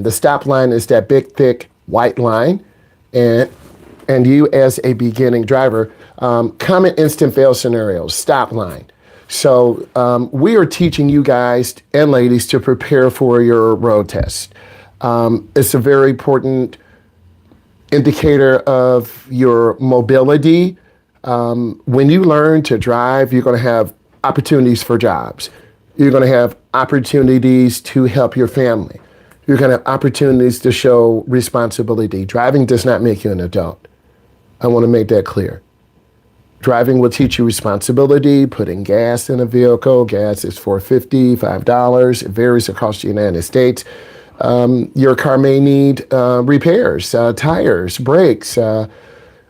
The stop line is that big, thick white line. And you as a beginning driver, common instant fail scenarios, stop line. So we are teaching you guys and ladies to prepare for your road test. It's a very important indicator of your mobility. When you learn to drive, you're going to have opportunities for jobs. You're going to have opportunities to help your family. You're going to have opportunities to show responsibility. Driving does not make you an adult. I want to make that clear. Driving will teach you responsibility, putting gas in a vehicle. Gas is $4.50, $5. It varies across the United States. Your car may need repairs, tires, brakes,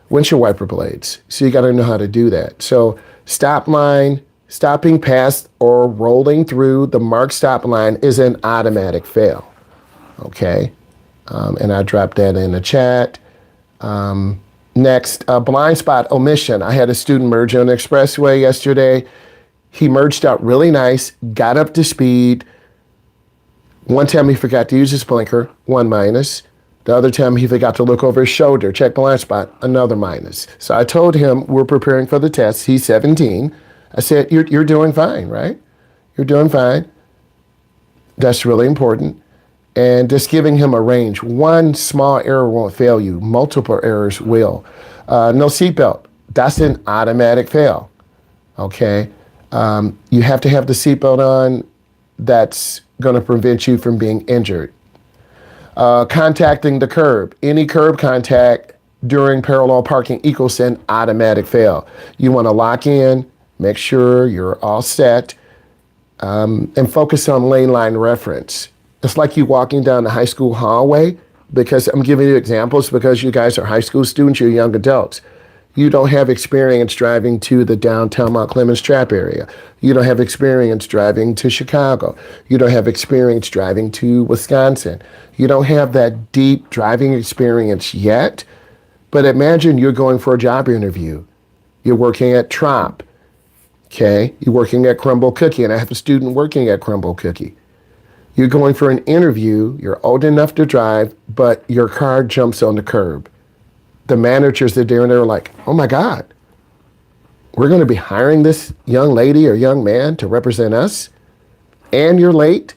windshield wiper blades. So you got to know how to do that. So stop line, stopping past or rolling through the marked stop line is an automatic fail. Okay? And I dropped that in the chat. Next, blind spot omission. I had a student merge on the expressway yesterday. He merged out really nice, got up to speed. One time he forgot to use his blinker, 1 minus. The other time he forgot to look over his shoulder, check blind spot, another minus. So I told him we're preparing for the test. He's 17. I said, you're doing fine, right? You're doing fine. That's really important. And just giving him a range. One small error won't fail you. Multiple errors will. No seatbelt. That's an automatic fail. Okay? You have to have the seatbelt on. That's going to prevent you from being injured. Contacting the curb. Any curb contact during parallel parking equals an automatic fail. You want to lock in, make sure you're all set, and focus on lane line reference. It's like you walking down the high school hallway, because I'm giving you examples because you guys are high school students, you're young adults. You don't have experience driving to the downtown Mount Clemens Trap area. You don't have experience driving to Chicago. You don't have experience driving to Wisconsin. You don't have that deep driving experience yet, but imagine you're going for a job interview. You're working at Trop, okay? You're working at Crumble Cookie, and I have a student working at Crumble Cookie. You're going for an interview, you're old enough to drive, but your car jumps on the curb. The managers are there and they're like, oh my God, we're going to be hiring this young lady or young man to represent us, and you're late,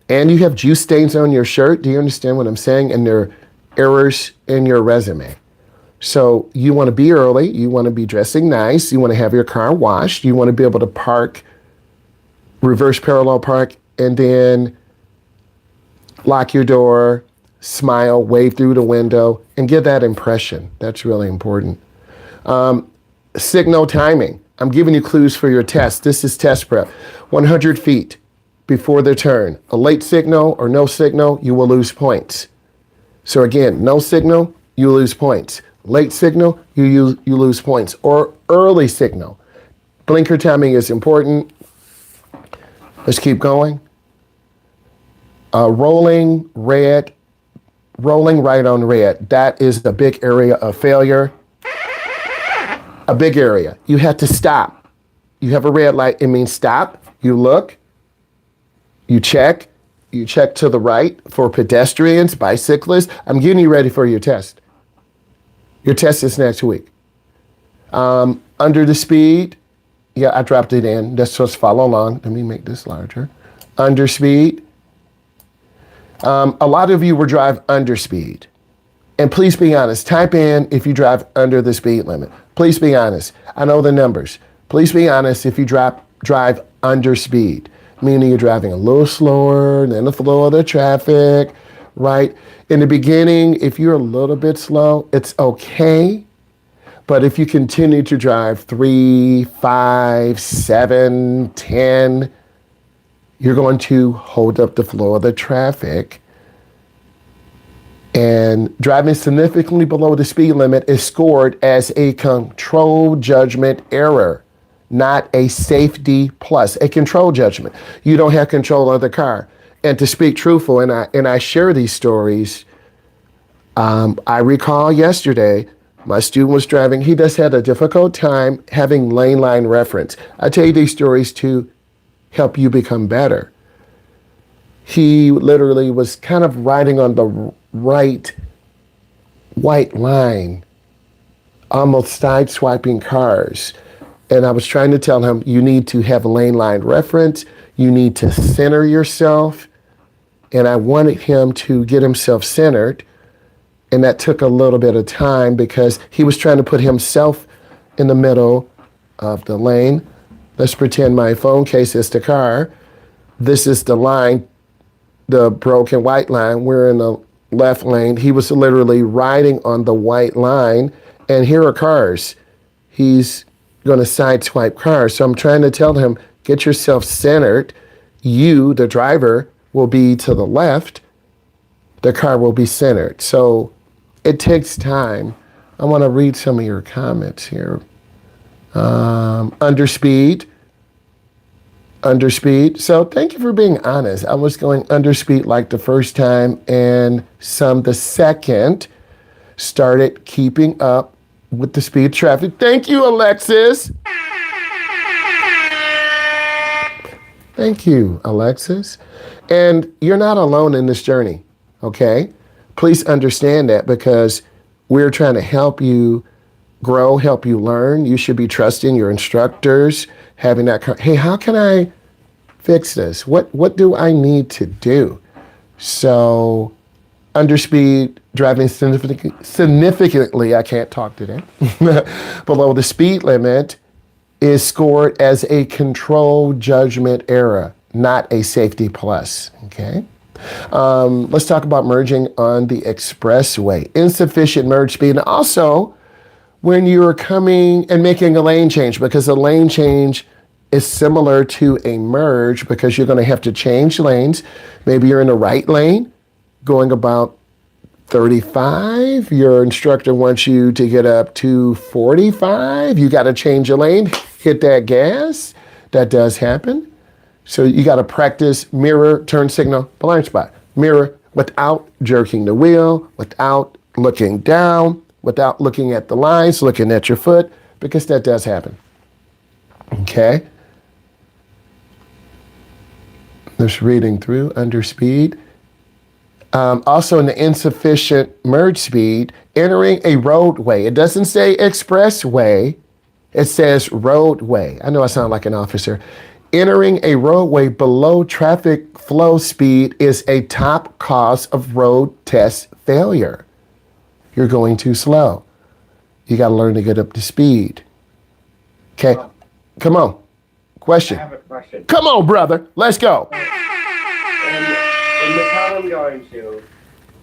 and you have juice stains on your shirt. Do you understand what I'm saying? And there are errors in your resume. So you want to be early, you want to be dressing nice, you want to have your car washed, you want to be able to park, reverse parallel park, and then lock your door, smile, wave through the window, and give that impression. That's really important. Signal timing. I'm giving you clues for your test. This is test prep. 100 feet before the turn. A late signal or no signal, you will lose points. So again, no signal, you lose points. Late signal, you lose points. Or early signal. Blinker timing is important. Let's keep going. Rolling red, rolling right on red. That is a big area of failure. A big area. You have to stop. You have a red light, it means stop. You look, you check to the right for pedestrians, bicyclists. I'm getting you ready for your test. Your test is next week. Under the speed, yeah, I dropped it in. Let's just follow along. Let me make this larger. Under speed. A lot of you will drive under speed. And please be honest. Type in if you drive under the speed limit. Please be honest. I know the numbers. Please be honest if you drive under speed, meaning you're driving a little slower than the flow of the traffic, right? In the beginning, if you're a little bit slow, it's okay. But if you continue to drive 3, 5, 7, 10, you're going to hold up the flow of the traffic. And driving significantly below the speed limit is scored as a control judgment error, not a safety plus, a control judgment. You don't have control of the car. And to speak truthful, and I share these stories, I recall yesterday, my student was driving. He just had a difficult time having lane line reference. I tell you these stories to help you become better. he literally was kind of riding on the right white line, almost sideswiping cars. And I was trying to tell him, you need to have a lane line reference. You need to center yourself. And I wanted him to get himself centered. And that took a little bit of time because he was trying to put himself in the middle of the lane. Let's pretend my phone case is the car. This is the line, the broken white line. We're in the left lane. He was literally riding on the white line. And here are cars. He's going to sideswipe cars. So I'm trying to tell him, get yourself centered. You, the driver, will be to the left. The car will be centered. So it takes time. I want to read some of your comments here. Underspeed. So thank you for being honest. I was going underspeed like the first time and some the second. Started keeping up with the speed traffic. Thank you, Alexis. Thank you, Alexis. And you're not alone in this journey, okay? Please understand that because we're trying to help you grow, help you learn. You should be trusting your instructors, having that, hey, how can I fix this? What do I need to do? So underspeed, driving significantly, I can't talk today, below the speed limit is scored as a control judgment error, not a safety plus, okay? Let's talk about merging on the expressway. Insufficient merge speed, and also when you're coming and making a lane change, because a lane change is similar to a merge because you're gonna have to change lanes. Maybe you're in the right lane, going about 35. Your instructor wants you to get up to 45. You got to change your lane, hit that gas. That does happen. So you got to practice mirror, turn signal, blind spot. Mirror without jerking the wheel, without looking down, without looking at the lines, looking at your foot, because that does happen. Okay? Just reading through, underspeed. Also in the insufficient merge speed, entering a roadway. It doesn't say expressway, it says roadway. I know I sound like an officer. Entering a roadway below traffic flow speed is a top cause of road test failure. You're going too slow. You got to learn to get up to speed. Okay, come on. Question. I have a question. Come on, brother. Let's go. In the town I'm going to,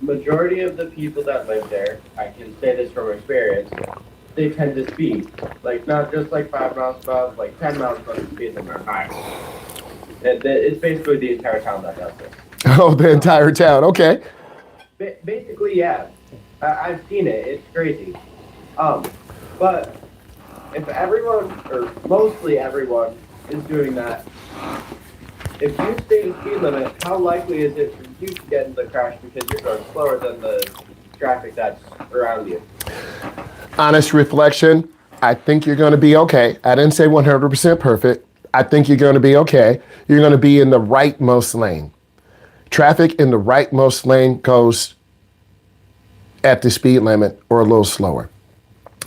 majority of the people that live there, I can say this from experience, they tend to speed. Like, not just like 5 miles per hour, like 10 miles per hour speed them are higher. It's basically the entire town that does this. Oh, the entire town. Okay. Basically, yeah. I've seen it. It's crazy. But if everyone, or mostly everyone, is doing that, if you stay the speed limit, how likely is it for you to get into the crash because you're going slower than the traffic that's around you? Honest reflection, I think you're going to be okay. I didn't say 100% perfect. I think you're going to be okay. You're going to be in the rightmost lane. Traffic in the rightmost lane goes at the speed limit or a little slower.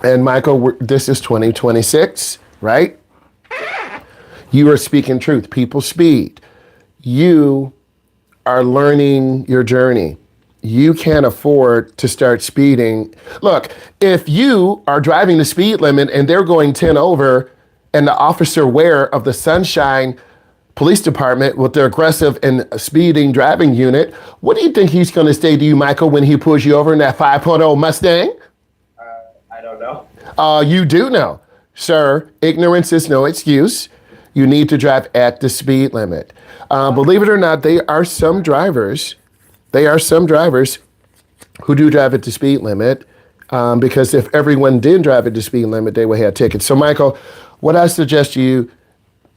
And Michael, this is 2026, right? You are speaking truth. People speed. You are learning your journey. You can't afford to start speeding. Look, if you are driving the speed limit and they're going 10 over and the officer aware of the Sunshine Police Department with their aggressive and speeding driving unit, what do you think he's going to say to you, Michael, when he pulls you over in that 5.0 Mustang? I don't know. You do know. Sir, ignorance is no excuse. You need to drive at the speed limit. Believe it or not, there are some drivers who do drive at the speed limit because if everyone did drive at the speed limit, they would have tickets. So Michael, what I suggest to you,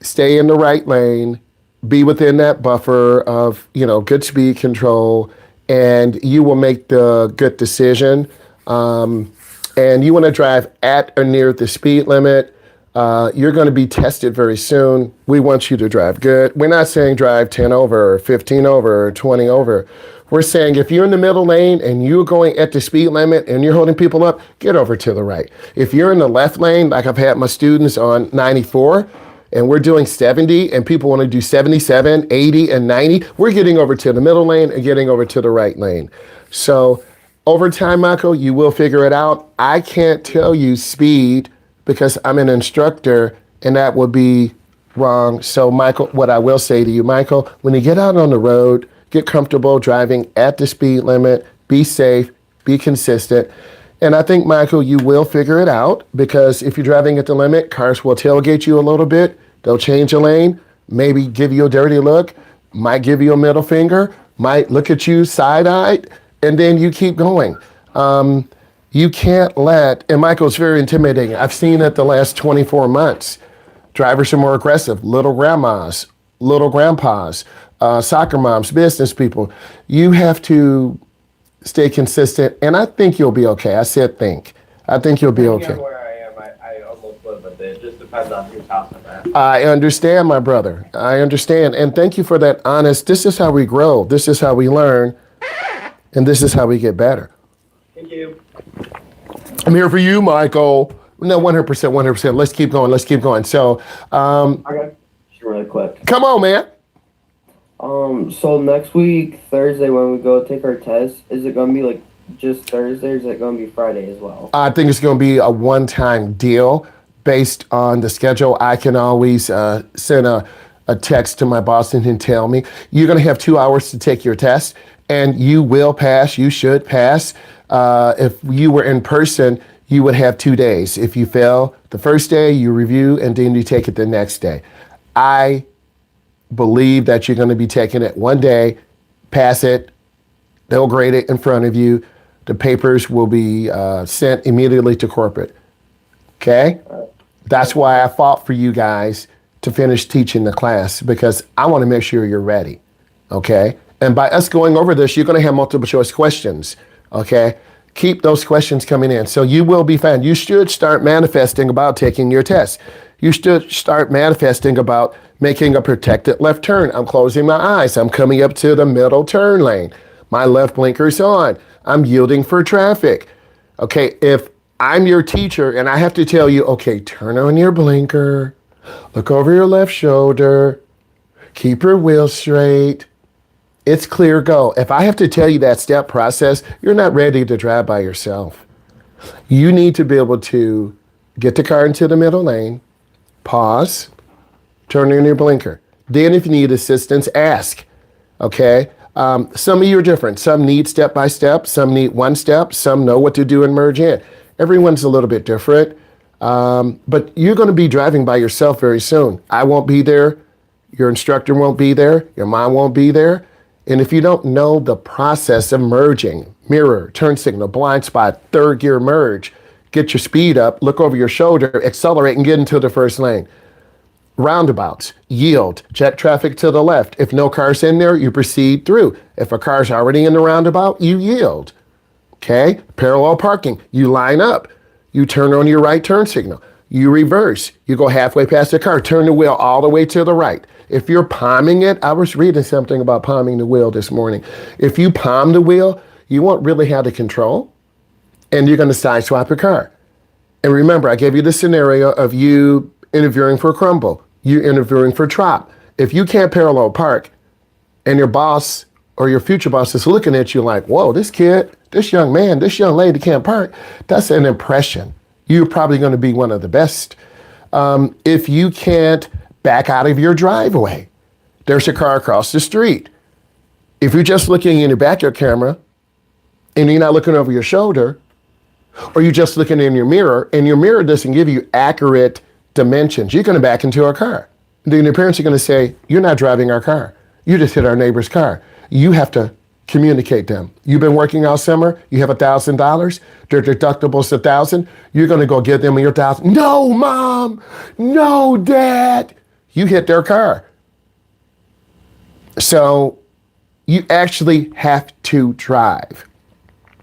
stay in the right lane, be within that buffer of, good speed control, and you will make the good decision. And you want to drive at or near the speed limit. You're going to be tested very soon. We want you to drive good. We're not saying drive 10 over, or 15 over, or 20 over. We're saying if you're in the middle lane and you're going at the speed limit and you're holding people up, get over to the right. If you're in the left lane, like I've had my students on 94, and we're doing 70 and people want to do 77, 80, and 90, we're getting over to the middle lane and getting over to the right lane. So over time, Michael, you will figure it out. I can't tell you speed because I'm an instructor and that would be wrong. So Michael, what I will say to you, Michael, when you get out on the road, get comfortable driving at the speed limit, be safe, be consistent. And I think, Michael, you will figure it out because if you're driving at the limit, cars will tailgate you a little bit. They'll change a lane, maybe give you a dirty look, might give you a middle finger, might look at you side-eyed, and then you keep going. You can't let, and Michael, it's very intimidating. I've seen it the last 24 months. Drivers are more aggressive, little grandmas, little grandpas, soccer moms, business people. You have to stay consistent, and I think you'll be okay. I said think. I think you'll be okay. Where I am, I almost live with it. It just depends on whose house I'm at. I understand, my brother. I understand. And thank you for that honest, this is how we grow. This is how we learn. And this is how we get better. Thank you. I'm here for you, Michael. No, 100%, 100%. Let's keep going. Let's keep going. So, Okay. Just really quick. come on, man. So next week, Thursday, when we go take our test, is it gonna be like just Thursday, or is it gonna be Friday as well? I think it's going to be a one-time deal based on the schedule. I can always send a text to my boss and he'll tell me, you're going to have 2 hours to take your test and you will pass. You should pass. If you were in person, you would have 2 days. If you fail the first day, you review and then you take it the next day. I believe that you're going to be taking it one day, pass it, they'll grade it in front of you. The papers will be sent immediately to corporate. Okay? That's why I fought for you guys to finish teaching the class because I want to make sure you're ready. Okay? And by us going over this, you're going to have multiple choice questions. Okay? Keep those questions coming in. So you will be fine. You should start manifesting about taking your test. You should start manifesting about making a protected left turn. I'm closing my eyes. I'm coming up to the middle turn lane. My left blinker's on. I'm yielding for traffic. Okay, if I'm your teacher and I have to tell you, okay, turn on your blinker, look over your left shoulder, keep your wheel straight, it's clear, go. If I have to tell you that step process, you're not ready to drive by yourself. You need to be able to get the car into the middle lane, pause, turn on your blinker. Then if you need assistance, ask, okay? Some of you are different. Some need step by step. Some need one step. Some know what to do and merge in. Everyone's a little bit different. But you're going to be driving by yourself very soon. I won't be there. Your instructor won't be there. Your mom won't be there. And if you don't know the process of merging, mirror, turn signal, blind spot, third gear merge, get your speed up, look over your shoulder, accelerate and get into the first lane. Roundabouts, yield, jet traffic to the left. If no car's in there, you proceed through. If a car's already in the roundabout, you yield. Okay? Parallel parking, you line up. You turn on your right turn signal. You reverse. You go halfway past the car, turn the wheel all the way to the right. If you're palming it, I was reading something about palming the wheel this morning. If you palm the wheel, you won't really have the control and you're going to sideswipe your car. And remember, I gave you the scenario of you interviewing for Crumble. You're interviewing for Trop. If you can't parallel park and your boss or your future boss is looking at you like, whoa, this kid, this young man, this young lady can't park, that's an impression. You're probably going to be one of the best. If you can't back out of your driveway, there's a car across the street. If you're just looking in your backyard camera and you're not looking over your shoulder, or you're just looking in your mirror and your mirror doesn't give you accurate dimensions, you're going to back into a car. Then your parents are going to say, you're not driving our car. You just hit our neighbor's car. You have to communicate them. You've been working all summer. You have $1,000. Their deductible's $1,000. You're going to go give them your $1,000. No, Mom. No, Dad. You hit their car. So you actually have to drive.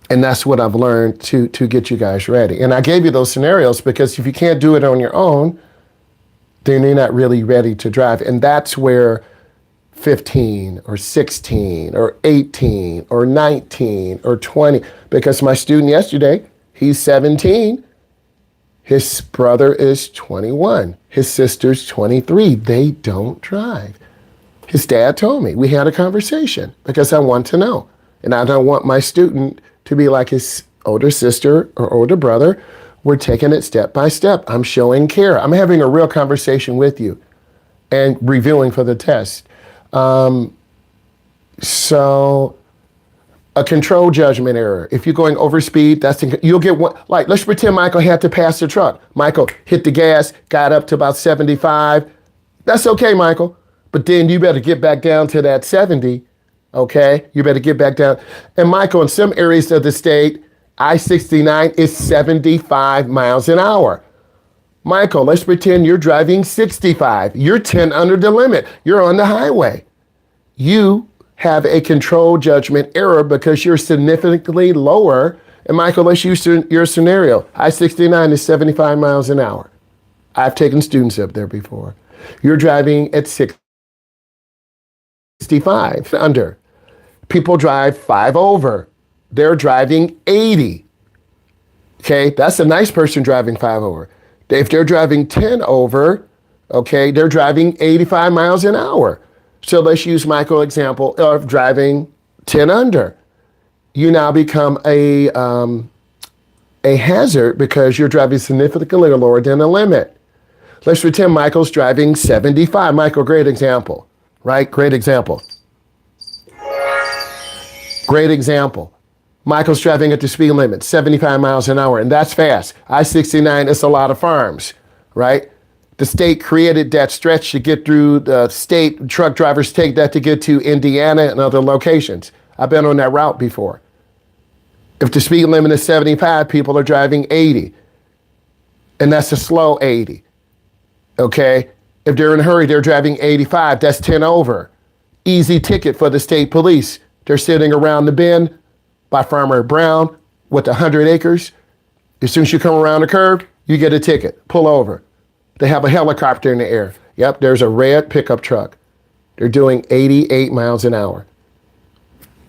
And that's what I've learned to get you guys ready. And I gave you those scenarios because if you can't do it on your own, then you're not really ready to drive. And that's where 15 or 16 or 18 or 19 or 20, because my student yesterday, he's 17. His brother is 21. His sister's 23. They don't drive. His dad told me. We had a conversation because I want to know. And I don't want my student to be like his older sister or older brother. We're taking it step by step. I'm showing care. I'm having a real conversation with you and reviewing for the test. So a control judgment error. If you're going over speed, you'll get one. Like, let's pretend Michael had to pass the truck. Michael hit the gas, got up to about 75. That's okay, Michael. But then you better get back down to that 70. Okay, you better get back down. And Michael, in some areas of the state, I-69 is 75 miles an hour. Michael, let's pretend you're driving 65. You're 10 under the limit. You're on the highway. You have a control judgment error because you're significantly lower. And Michael, let's use your scenario. I-69 is 75 miles an hour. I've taken students up there before. You're driving at 65 under. People drive 5 over. They're driving 80. Okay, that's a nice person driving 5 over. If they're driving 10 over, okay, they're driving 85 miles an hour. So let's use Michael's example of driving 10 under. You now become a hazard because you're driving significantly lower than the limit. Let's pretend Michael's driving 75. Michael, great example, right? Great example. Great example. Michael's driving at the speed limit, 75 miles an hour, and that's fast. I-69 is a lot of farms, right? The state created that stretch to get through the state. Truck drivers take that to get to Indiana and other locations. I've been on that route before. If the speed limit is 75, people are driving 80. And that's a slow 80. Okay? If they're in a hurry, they're driving 85. That's 10 over. Easy ticket for the state police. They're sitting around the bend by Farmer Brown with 100 acres. As soon as you come around the curve, you get a ticket. Pull over. They have a helicopter in the air. Yep, there's a red pickup truck. They're doing 88 miles an hour.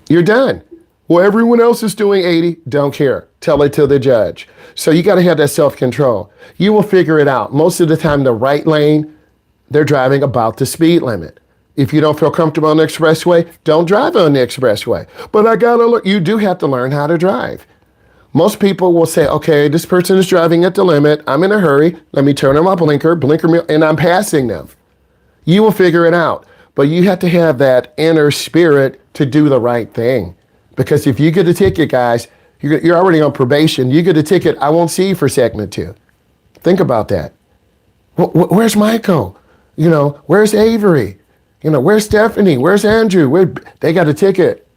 You're done. Well, everyone else is doing 80. Don't care. Tell it to the judge. So you got to have that self-control. You will figure it out. Most of the time, the right lane, they're driving about the speed limit. If you don't feel comfortable on the expressway, don't drive on the expressway. But you do have to learn how to drive. Most people will say, okay, this person is driving at the limit. I'm in a hurry. Let me turn on my blinker, and I'm passing them. You will figure it out. But you have to have that inner spirit to do the right thing. Because if you get a ticket, guys, you're already on probation. You get a ticket, I won't see you for segment 2. Think about that. Where's Michael? Where's Avery? Where's Stephanie? Where's Andrew? They got a ticket.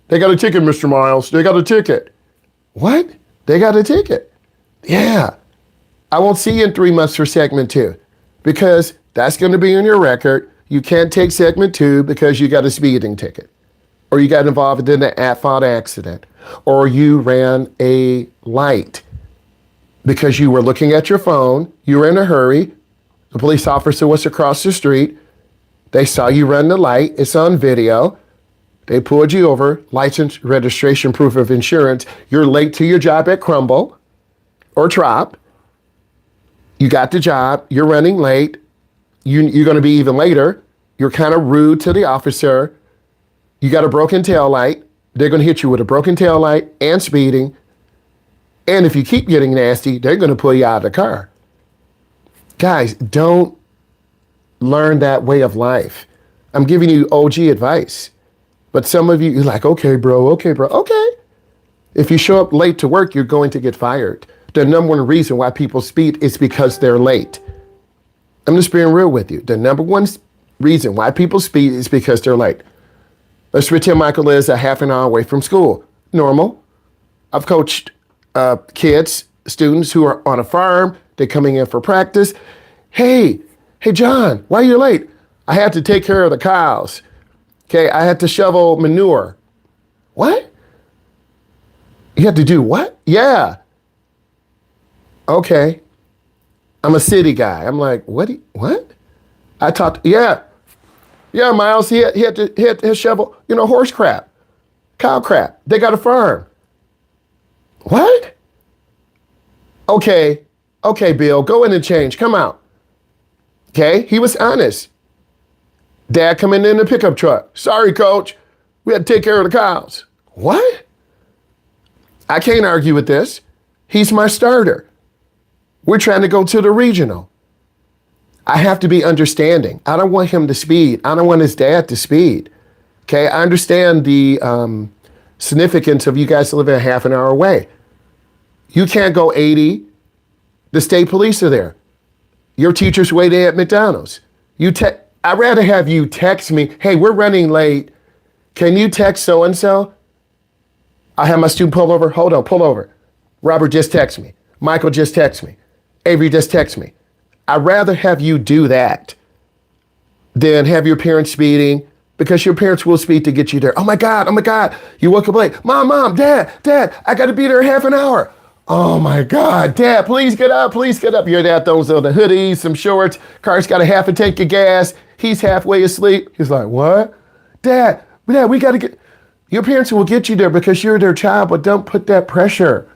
They got a ticket, Mr. Myles. They got a ticket. What? They got a ticket. Yeah. I won't see you in 3 months for segment 2 because that's going to be on your record. You can't take segment 2 because you got a speeding ticket or you got involved in an at-fault accident or you ran a light because you were looking at your phone. You were in a hurry. The police officer was across the street. They saw you run the light. It's on video. They pulled you over, license, registration, proof of insurance. You're late to your job at Crumble or Trop. You got the job. You're running late. You're going to be even later. You're kind of rude to the officer. You got a broken tail light. They're going to hit you with a broken tail light and speeding. And if you keep getting nasty, they're going to pull you out of the car. Guys, don't learn that way of life. I'm giving you OG advice. But some of you're like, okay, bro. Okay. If you show up late to work, you're going to get fired. The number one reason why people speed is because they're late. I'm just being real with you. The number one reason why people speed is because they're late. Let's pretend Michael is a half an hour away from school. Normal. I've coached students who are on a farm. They're coming in for practice. Hey, John, why are you late? I had to take care of the cows. Okay, I had to shovel manure. What? You had to do what? Yeah. Okay. I'm a city guy. I'm like, what? I talked, yeah, Myles, he had to shovel, horse crap, cow crap. They got a farm. What? Okay, Bill, go in and change. Come out. Okay, he was honest. Dad coming in the pickup truck. Sorry, coach. We had to take care of the cows. What? I can't argue with this. He's my starter. We're trying to go to the regional. I have to be understanding. I don't want him to speed. I don't want his dad to speed. Okay, I understand the significance of you guys living a half an hour away. You can't go 80. The state police are there. Your teacher's waiting at McDonald's. I'd rather have you text me, hey, we're running late. Can you text so-and-so? I have my student pull over. Hold on, pull over. Robert just text me. Michael just text me. Avery just text me. I'd rather have you do that than have your parents speeding, because your parents will speed to get you there. Oh my God. You woke up late. Mom, Dad, I got to be there half an hour. Oh my God, Dad, please get up. Your dad throws on the hoodies, some shorts. Car's got a half a tank of gas. He's halfway asleep. He's like, what? Dad, we got to get, your parents will get you there because you're their child, but don't put that pressure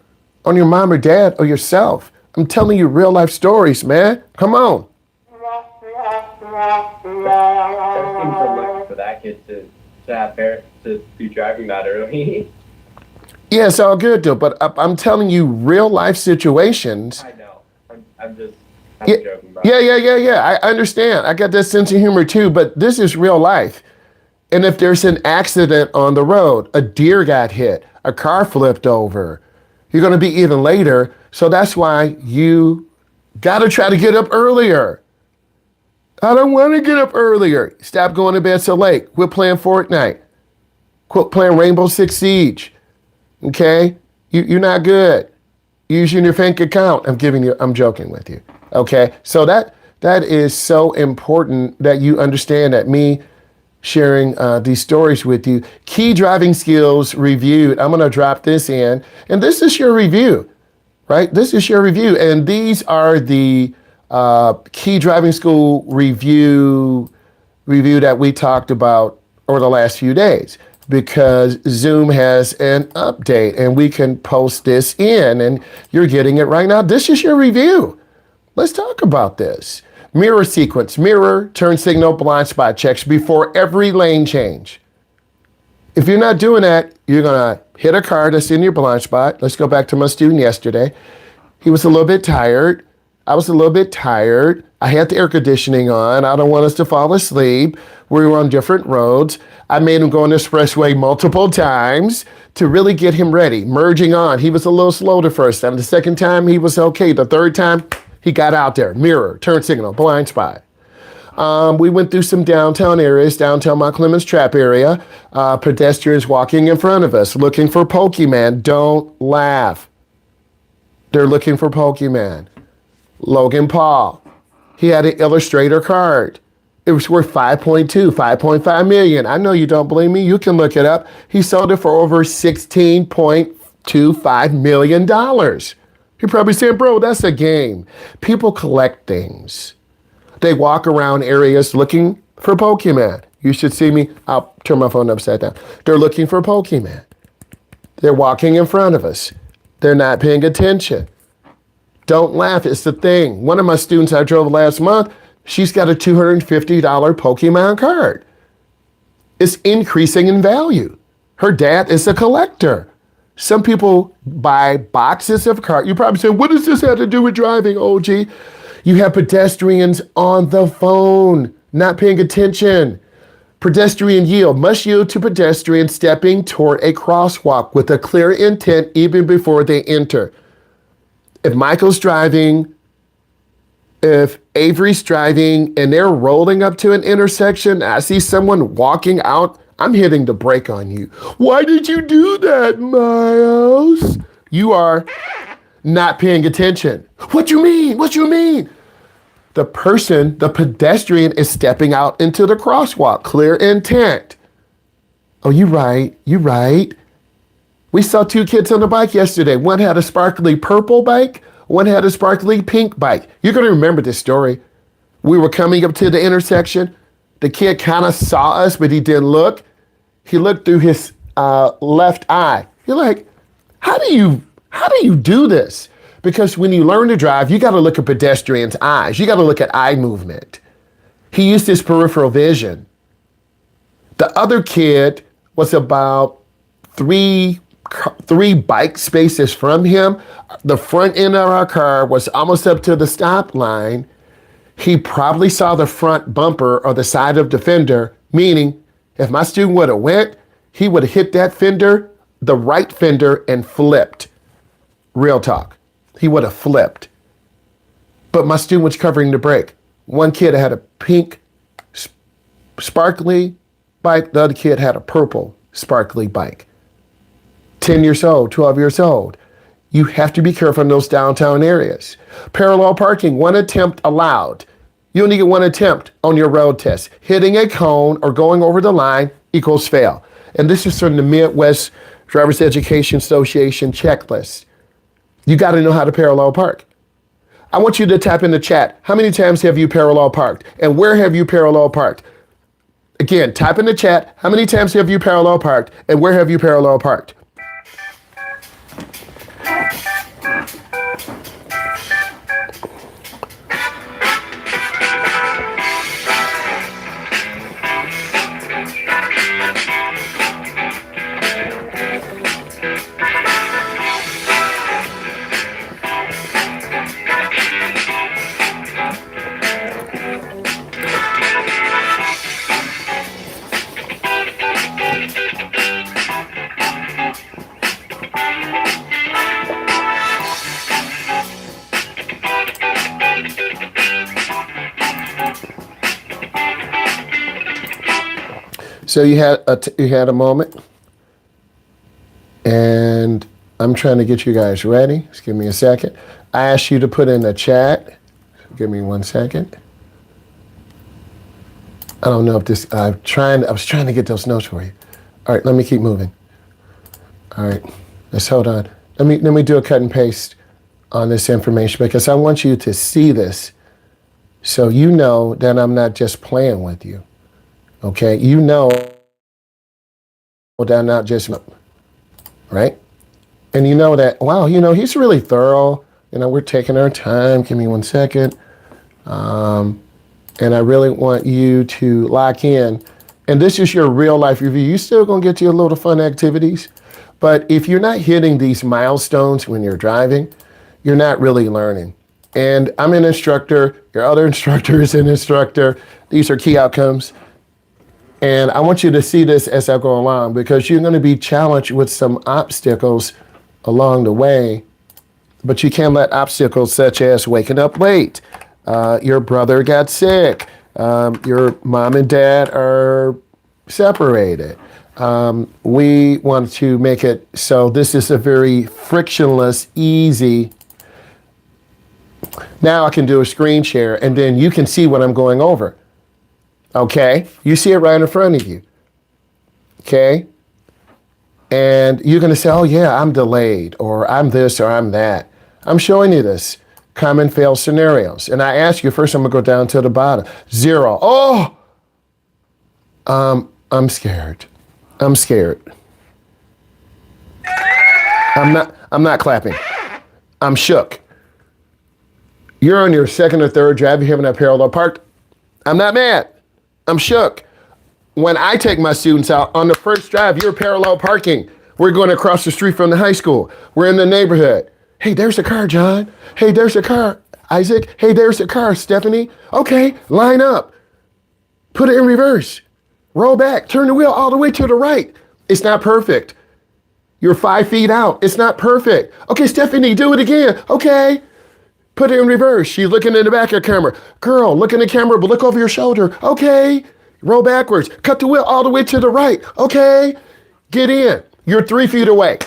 on your mom or dad or yourself. I'm telling you real life stories, man. Come on. That seems so much for that kid to have parents to be driving that early. Yeah, it's all good though, but I'm telling you real life situations. I know. I'm just Yeah, joking about yeah. I understand. I got that sense of humor too, but this is real life. And if there's an accident on the road, a deer got hit, a car flipped over, you're going to be even later. So that's why you got to try to get up earlier. I don't want to get up earlier. Stop going to bed so late. Quit playing Fortnite. Quit playing Rainbow Six Siege. Okay? You're not good. Using your bank account. I'm joking with you. Okay? So that is so important that you understand that me sharing these stories with you. Key driving skills reviewed. I'm going to drop this in. And this is your review, right? This is your review. And these are the key driving school review that we talked about over the last few days, because Zoom has an update and we can post this in and you're getting it right now. This is your review. Let's talk about this. Mirror sequence, mirror, turn signal, blind spot checks before every lane change. If you're not doing that, you're gonna hit a car that's in your blind spot. Let's go back to my student yesterday. He was a little bit tired. I was a little bit tired. I had the air conditioning on. I don't want us to fall asleep. We were on different roads. I made him go on the expressway multiple times to really get him ready. Merging on. He was a little slow the first time. The second time, he was okay. The third time, he got out there. Mirror, turn signal, blind spot. We went through some downtown areas, downtown Mount Clemens Trap area. Pedestrians walking in front of us, looking for Pokemon. Don't laugh. They're looking for Pokemon. Logan Paul, he had an Illustrator card. It was worth 5.5 million. I know you don't believe me. You can look it up. He sold it for over $16.25 million. You're probably saying, bro, that's a game. People collect things. They walk around areas looking for Pokemon. You should see me. I'll turn my phone upside down. They're looking for Pokemon. They're walking in front of us. They're not paying attention. Don't laugh. It's the thing. One of my students I drove last month, she's got a $250 Pokemon card. It's increasing in value. Her dad is a collector. Some people buy boxes of cards. You probably say, what does this have to do with driving, OG? You have pedestrians on the phone, not paying attention. Pedestrian yield must yield to pedestrians stepping toward a crosswalk with a clear intent even before they enter. If Michael's driving, if Avery's driving and they're rolling up to an intersection, I see someone walking out, I'm hitting the brake on you. Why did you do that, Myles? You are not paying attention. What you mean? The pedestrian is stepping out into the crosswalk. Clear intent. Oh, you right. We saw two kids on the bike yesterday. One had a sparkly purple bike. One had a sparkly pink bike. You're going to remember this story. We were coming up to the intersection. The kid kind of saw us, but he didn't look. He looked through his left eye. You're like, how do you do this? Because when you learn to drive, you got to look at pedestrians' eyes. You got to look at eye movement. He used his peripheral vision. The other kid was about three bike spaces from him. The front end of our car was almost up to the stop line. He probably saw the front bumper or the side of the fender, meaning if my student would have went, he would have hit that fender, the right fender, and flipped. Real talk. He would have flipped. But my student was covering the brake. One kid had a pink sparkly bike. The other kid had a purple sparkly bike. 10 years old, 12 years old. You have to be careful in those downtown areas. Parallel parking, one attempt allowed. You only get one attempt on your road test. Hitting a cone or going over the line equals fail. And this is from the Midwest Drivers Education Association checklist. You got to know how to parallel park. I want you to type in the chat, how many times have you parallel parked? And where have you parallel parked? Again, type in the chat, how many times have you parallel parked? And where have you parallel parked? So you had a moment, and I'm trying to get you guys ready. Just give me a second. I asked you to put in the chat. Give me 1 second. I don't know if this. I was trying to get those notes for you. All right, let me keep moving. All right, let's hold on. Let me do a cut and paste on this information because I want you to see this, so you know that I'm not just playing with you. Okay, you know that I'm not just, right? And you know that, wow, he's really thorough. We're taking our time. Give me 1 second. And I really want you to lock in. And this is your real life review. You're still going to get your little fun activities. But if you're not hitting these milestones when you're driving, you're not really learning. And I'm an instructor. Your other instructor is an instructor. These are key outcomes. And I want you to see this as I go along because you're going to be challenged with some obstacles along the way, but you can't let obstacles such as waking up late, your brother got sick, your mom and dad are separated. We want to make it so this is a very frictionless, easy. Now I can do a screen share and then you can see what I'm going over. Okay, you see it right in front of you. Okay, and you're going to say, oh yeah, I'm delayed, or I'm this, or I'm that. I'm showing you this. Common fail scenarios. And I ask you, first I'm going to go down to the bottom. 0. Oh, I'm scared. I'm scared. I'm not clapping. I'm shook. You're on your second or third drive, you're having that parallel parked. I'm not mad. I'm shook. When I take my students out on the first drive, you're parallel parking. We're going across the street from the high school. We're in the neighborhood. Hey, there's a car, John. Hey, there's a car, Isaac. Hey, there's a car, Stephanie. Okay, line up. Put it in reverse. Roll back. Turn the wheel all the way to the right. It's not perfect. You're 5 feet out. It's not perfect. Okay, Stephanie, do it again. Okay. Put it in reverse. She's looking in the back of the camera. Girl, look in the camera, but look over your shoulder. Okay. Roll backwards. Cut the wheel all the way to the right. Okay. Get in. You're 3 feet away.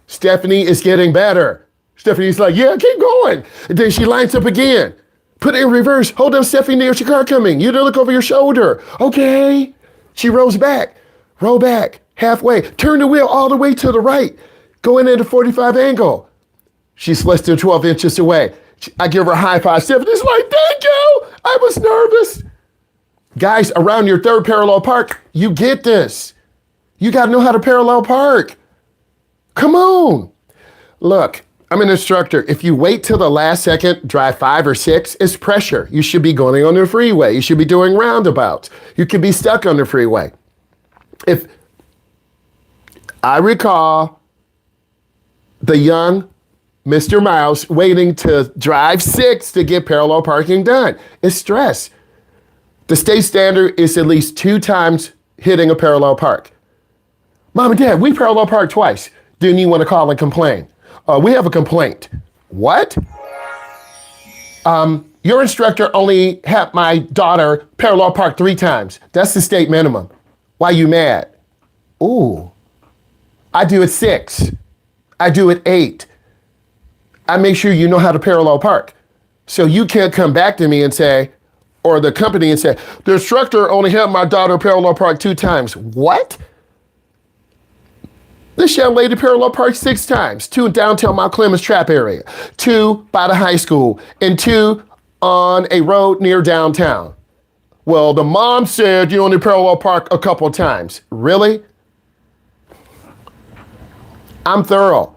Stephanie is getting better. Stephanie's like, yeah, keep going. And then she lines up again. Put it in reverse. Hold on, Stephanie, there's your car coming. You don't look over your shoulder. Okay. She rolls back. Roll back. Halfway. Turn the wheel all the way to the right. Go in at a 45 angle. She's less than 12 inches away. I give her a high five. Stephanie's like, thank you. I was nervous. Guys, around your third parallel park, you get this. You got to know how to parallel park. Come on. Look, I'm an instructor. If you wait till the last second, drive 5 or 6, it's pressure. You should be going on the freeway. You should be doing roundabouts. You could be stuck on the freeway. If I recall the young Mr. Myles waiting to drive 6 to get parallel parking done. It's stress. The state standard is at least 2 times hitting a parallel park. Mom and Dad, we parallel parked twice. Didn't you want to call and complain? We have a complaint. What? Your instructor only had my daughter parallel park 3 times. That's the state minimum. Why you mad? Ooh, I do it 6. I do it 8. I make sure you know how to parallel park. So you can't come back to me and say, or the company and say, the instructor only had my daughter parallel park 2 times. What? This young lady parallel parked 6 times. 2 in downtown Mount Clemens Trap area, 2 by the high school, and 2 on a road near downtown. Well, the mom said you only parallel park a couple of times. Really? I'm thorough.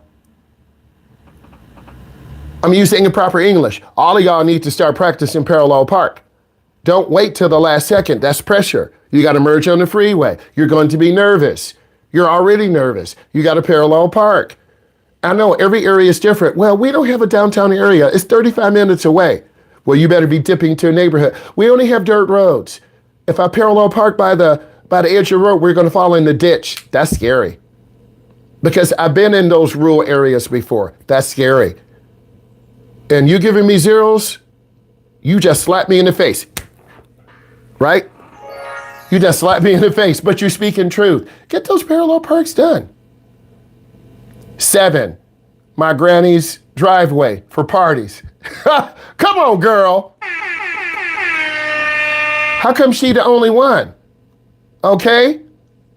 I'm using improper English. All of y'all need to start practicing parallel park. Don't wait till the last second. That's pressure. You got to merge on the freeway. You're going to be nervous. You're already nervous. You got to parallel park. I know every area is different. Well, we don't have a downtown area. It's 35 minutes away. Well, you better be dipping to a neighborhood. We only have dirt roads. If I parallel park by the edge of the road, we're going to fall in the ditch. That's scary. Because I've been in those rural areas before. That's scary. And you giving me zeros, you just slapped me in the face. Right? You just slapped me in the face, but you're speaking truth. Get those parallel parks done. 7, my granny's driveway for parties. Come on, girl. How come she the only one? Okay?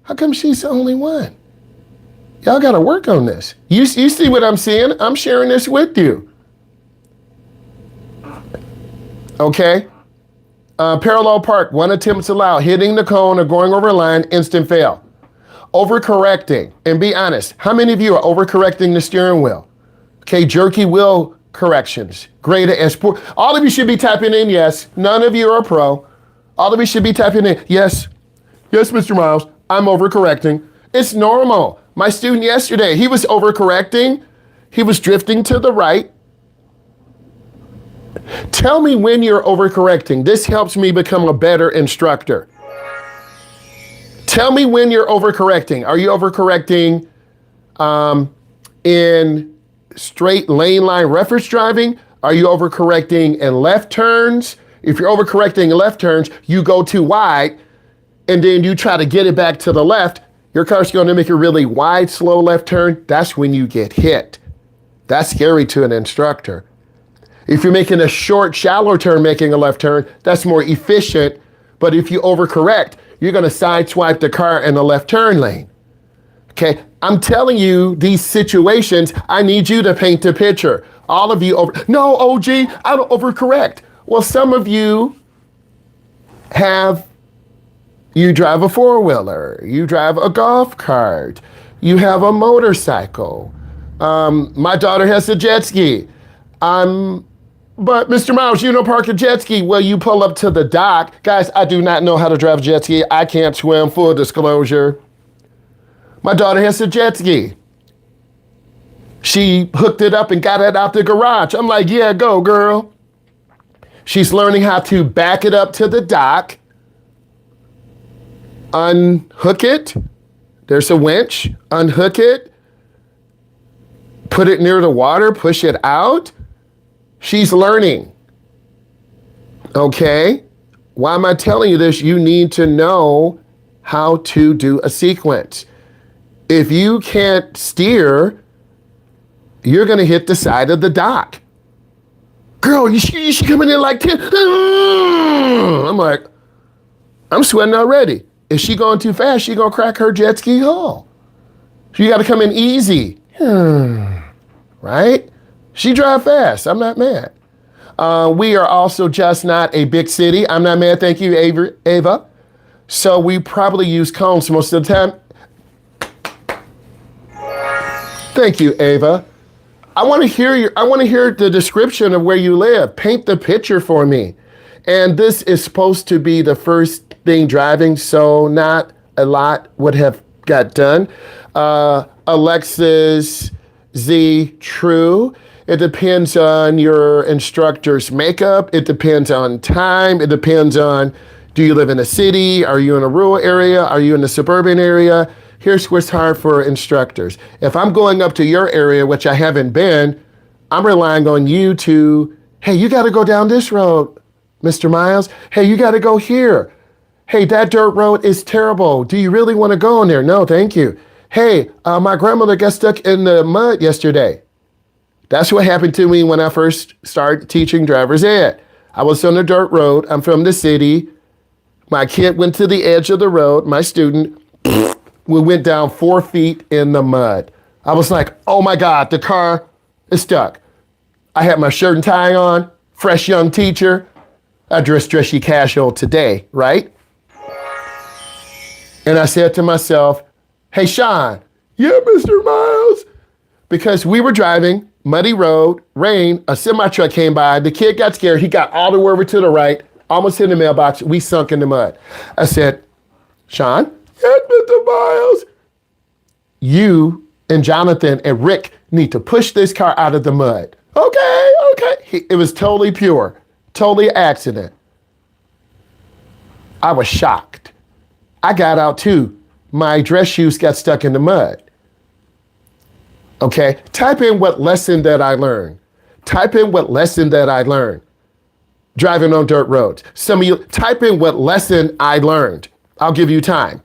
How come she's the only one? Y'all got to work on this. You see what I'm seeing? I'm sharing this with you. Okay? Parallel park, 1 attempt allowed. Hitting the cone or going over a line, instant fail. Overcorrecting. And be honest, how many of you are overcorrecting the steering wheel? Okay, jerky wheel corrections. Greater as poor. All of you should be typing in yes. None of you are pro. All of you should be typing in yes. Yes, Mr. Myles, I'm overcorrecting. It's normal. My student yesterday, he was overcorrecting. He was drifting to the right. Tell me when you're overcorrecting. This helps me become a better instructor. Tell me when you're overcorrecting. Are you overcorrecting in straight lane line reference driving? Are you overcorrecting in left turns? If you're overcorrecting in left turns, you go too wide and then you try to get it back to the left. Your car's going to make a really wide, slow left turn. That's when you get hit. That's scary to an instructor. If you're making a short, shallow turn, making a left turn, that's more efficient. But if you overcorrect, you're going to sideswipe the car in the left turn lane. Okay, I'm telling you these situations, I need you to paint a picture. All of you no, OG, I don't overcorrect. Well, some of you you drive a 4-wheeler, you drive a golf cart, you have a motorcycle. My daughter has a jet ski. But Mr. Myles, you don't park a jet ski. Well, you pull up to the dock. Guys, I do not know how to drive a jet ski. I can't swim, full disclosure. My daughter has a jet ski. She hooked it up and got it out the garage. I'm like, yeah, go, girl. She's learning how to back it up to the dock, unhook it. There's a winch, unhook it, put it near the water, push it out. She's learning. Okay? Why am I telling you this? You need to know how to do a sequence. If you can't steer, you're going to hit the side of the dock. Girl, you should come in like 10. I'm like, I'm sweating already. If she going too fast, she going to crack her jet ski hull. So you got to come in easy. Right? She drive fast. I'm not mad. We are also just not a big city. I'm not mad. Thank you, Ava. So we probably use cones most of the time. Thank you, Ava. I want to hear the description of where you live. Paint the picture for me. And this is supposed to be the first thing driving, so not a lot would have got done. Alexis Z, true. It depends on your instructor's makeup. It depends on time. It depends on, do you live in a city? Are you in a rural area? Are you in a suburban area? Here's what's hard for instructors. If I'm going up to your area, which I haven't been, I'm relying on you to, hey, you got to go down this road, Mr. Myles. Hey, you got to go here. Hey, that dirt road is terrible. Do you really want to go on there? No, thank you. Hey, my grandmother got stuck in the mud yesterday. That's what happened to me when I first started teaching driver's ed. I was on a dirt road. I'm from the city. My kid went to the edge of the road, my student. We went down 4 feet in the mud. I was like, oh my God, the car is stuck. I had my shirt and tie on, fresh young teacher. I dressed dressy casual today, right? And I said to myself, hey, Sean, yeah, Mr. Myles. Because we were driving, muddy road, rain, a semi-truck came by. The kid got scared. He got all the way over to the right, almost hit the mailbox. We sunk in the mud. I said, Sean, yes, Mr. Myles. You and Jonathan and Rick need to push this car out of the mud. Okay. It was totally pure, totally accident. I was shocked. I got out too. My dress shoes got stuck in the mud. Okay, type in what lesson that I learned. Type in what lesson that I learned. Driving on dirt roads. Some of you, type in what lesson I learned. I'll give you time.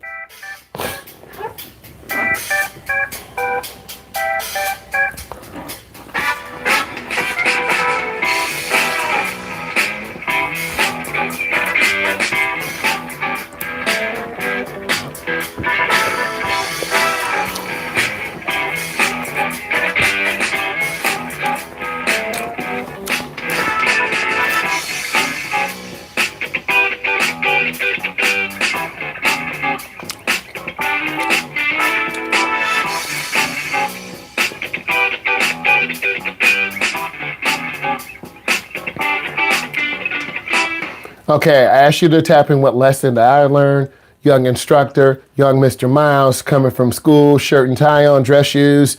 Okay, I asked you to tap in what lesson that I learned. Young instructor, young Mr. Myles, coming from school, shirt and tie on, dress shoes.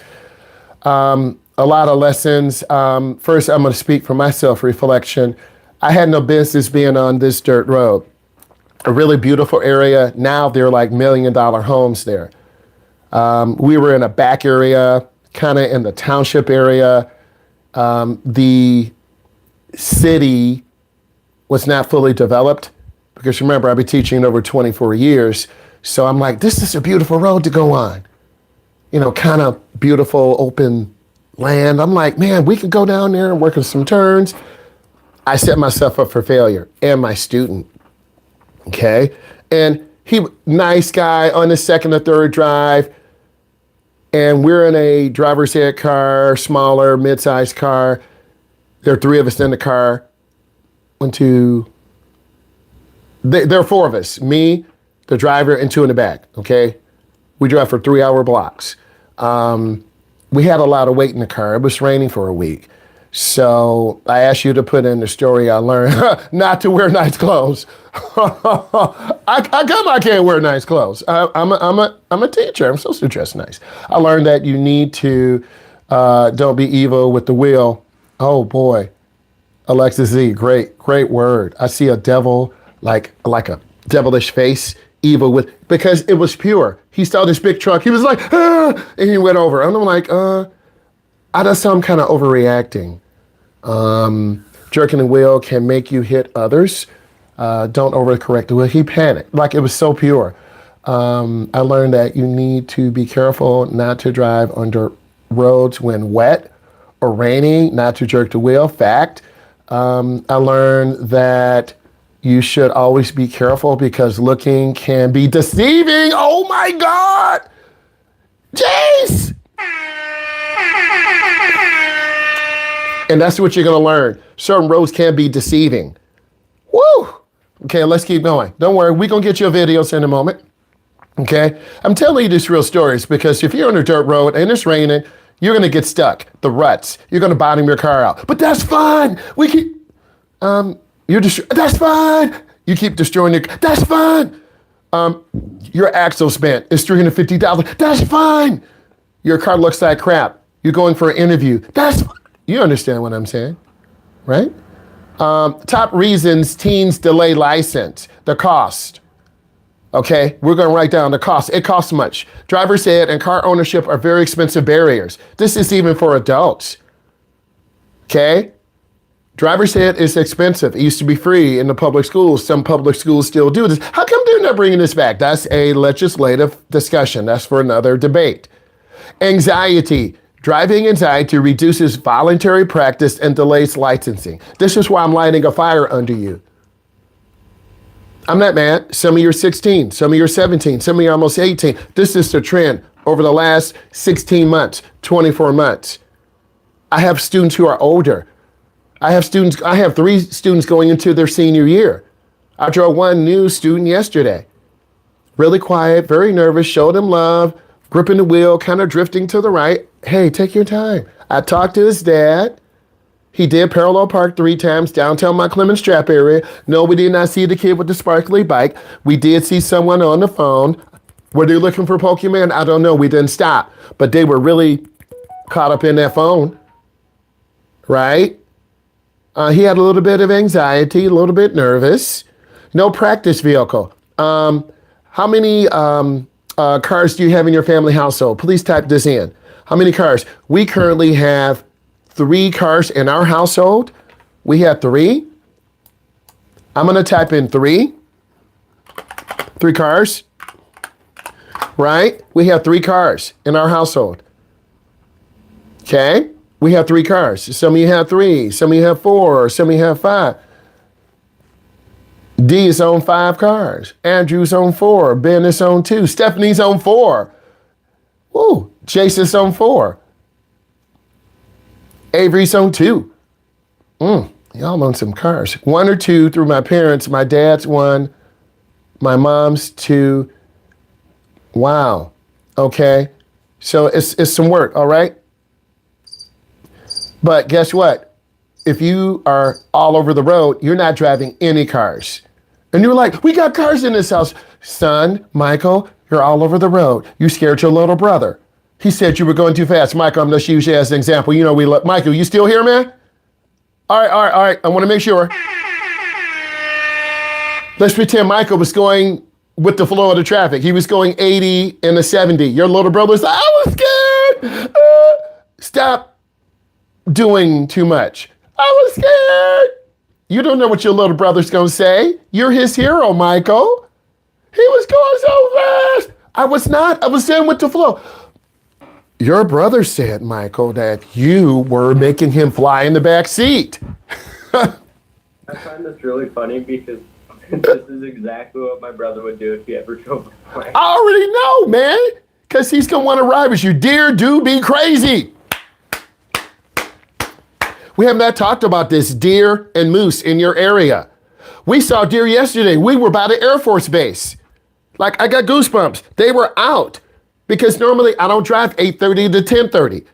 A lot of lessons. First, I'm going to speak for my self-reflection. I had no business being on this dirt road. A really beautiful area. Now they're like $1 million homes there. We were in a back area, kind of in the township area. The city was not fully developed because remember, I've been teaching over 24 years. So I'm like, this is a beautiful road to go on. You know, kind of beautiful open land. I'm like, man, we could go down there and work on some turns. I set myself up for failure and my student. Okay. And he, nice guy on the second or third drive. And we're in a driver's ed car, smaller, mid-sized car. There are 3 of us in the car. There are 4 of us, me, the driver, and 2 in the back, okay? We drive for 3-hour blocks. We had a lot of weight in the car. It was raining for a week. So I asked you to put in the story I learned not to wear nice clothes. I can't wear nice clothes. I'm a teacher. I'm supposed to dress nice. I learned that you need to don't be evil with the wheel. Oh boy. Alexis Z, great word. I see a devil, like a devilish face, evil with, because it was pure. He saw this big truck. He was like, ah, and he went over. And I'm like, I just saw him kind of overreacting. Jerking the wheel can make you hit others. Don't overcorrect the wheel. He panicked, like it was so pure. I learned that you need to be careful not to drive on dirt roads when wet or raining, not to jerk the wheel. Fact. I learned that you should always be careful because looking can be deceiving. Oh my God. Jace. And that's what you're going to learn. Certain roads can be deceiving. Woo! Okay, let's keep going. Don't worry, we're going to get your videos in a moment. Okay? I'm telling you these real stories because if you're on a dirt road and it's raining, you're going to get stuck. The ruts. You're going to bottom your car out. But that's fine. We keep... that's fine. You keep destroying your... That's fine. Your axle's bent. It's $350. That's fine. Your car looks like crap. You're going for an interview. That's fine. You understand what I'm saying, right? Top reasons teens delay license, the cost. Okay, we're going to write down the cost. It costs much. Driver's ed and car ownership are very expensive barriers. This is even for adults. Okay, driver's ed is expensive. It used to be free in the public schools. Some public schools still do this. How come they're not bringing this back? That's a legislative discussion. That's for another debate. Anxiety. Driving anxiety reduces voluntary practice and delays licensing. This is why I'm lighting a fire under you. I'm not mad. Some of you are 16, some of you are 17, some of you are almost 18. This is the trend over the last 16 months, 24 months. I have students who are older. I have 3 students going into their senior year. I drove one new student yesterday. Really quiet, very nervous, showed him love, gripping the wheel, kind of drifting to the right. Hey, take your time. I talked to his dad. He did parallel park 3 times downtown Mount Clemens Trap area. No, we did not see the kid with the sparkly bike. We did see someone on the phone. Were they looking for Pokemon? I don't know. We didn't stop. But they were really caught up in that phone, right? He had a little bit of anxiety, a little bit nervous. No practice vehicle. How many cars do you have in your family household? Please type this in. How many cars? We currently have 3 cars in our household. We have 3. I'm going to type in 3. 3 cars. Right? We have 3 cars in our household. Okay? We have 3 cars. Some of you have 3. Some of you have 4. Some of you have 5. D is on 5 cars. Andrew's on 4. Ben is on 2. Stephanie's on 4. Woo. Jason's on 4. Avery's on 2. Y'all own some cars. 1 or 2 through my parents. My dad's 1. My mom's 2. Wow. Okay. So it's some work, all right? But guess what? If you are all over the road, you're not driving any cars. And you're like, we got cars in this house. Son, Michael, you're all over the road. You scared your little brother. He said you were going too fast. Michael, I'm just using you as an example. You know we love Michael, you still here, man? All right. I want to make sure. Let's pretend Michael was going with the flow of the traffic. He was going 80 and a 70. Your little brother's like, I was scared. Stop doing too much. I was scared. You don't know what your little brother's going to say. You're his hero, Michael. He was going so fast. I was not. I was in with the flow. Your brother said, Michael, that you were making him fly in the back seat. I find this really funny because this is exactly what my brother would do if he ever drove a plane. I already know, man, because he's going to want to ride with you. Dear, do be crazy. We have not talked about this, deer and moose in your area. We saw deer yesterday. We were by the Air Force Base. Like, I got goosebumps. They were out because normally I don't drive 8:30 to 10:30.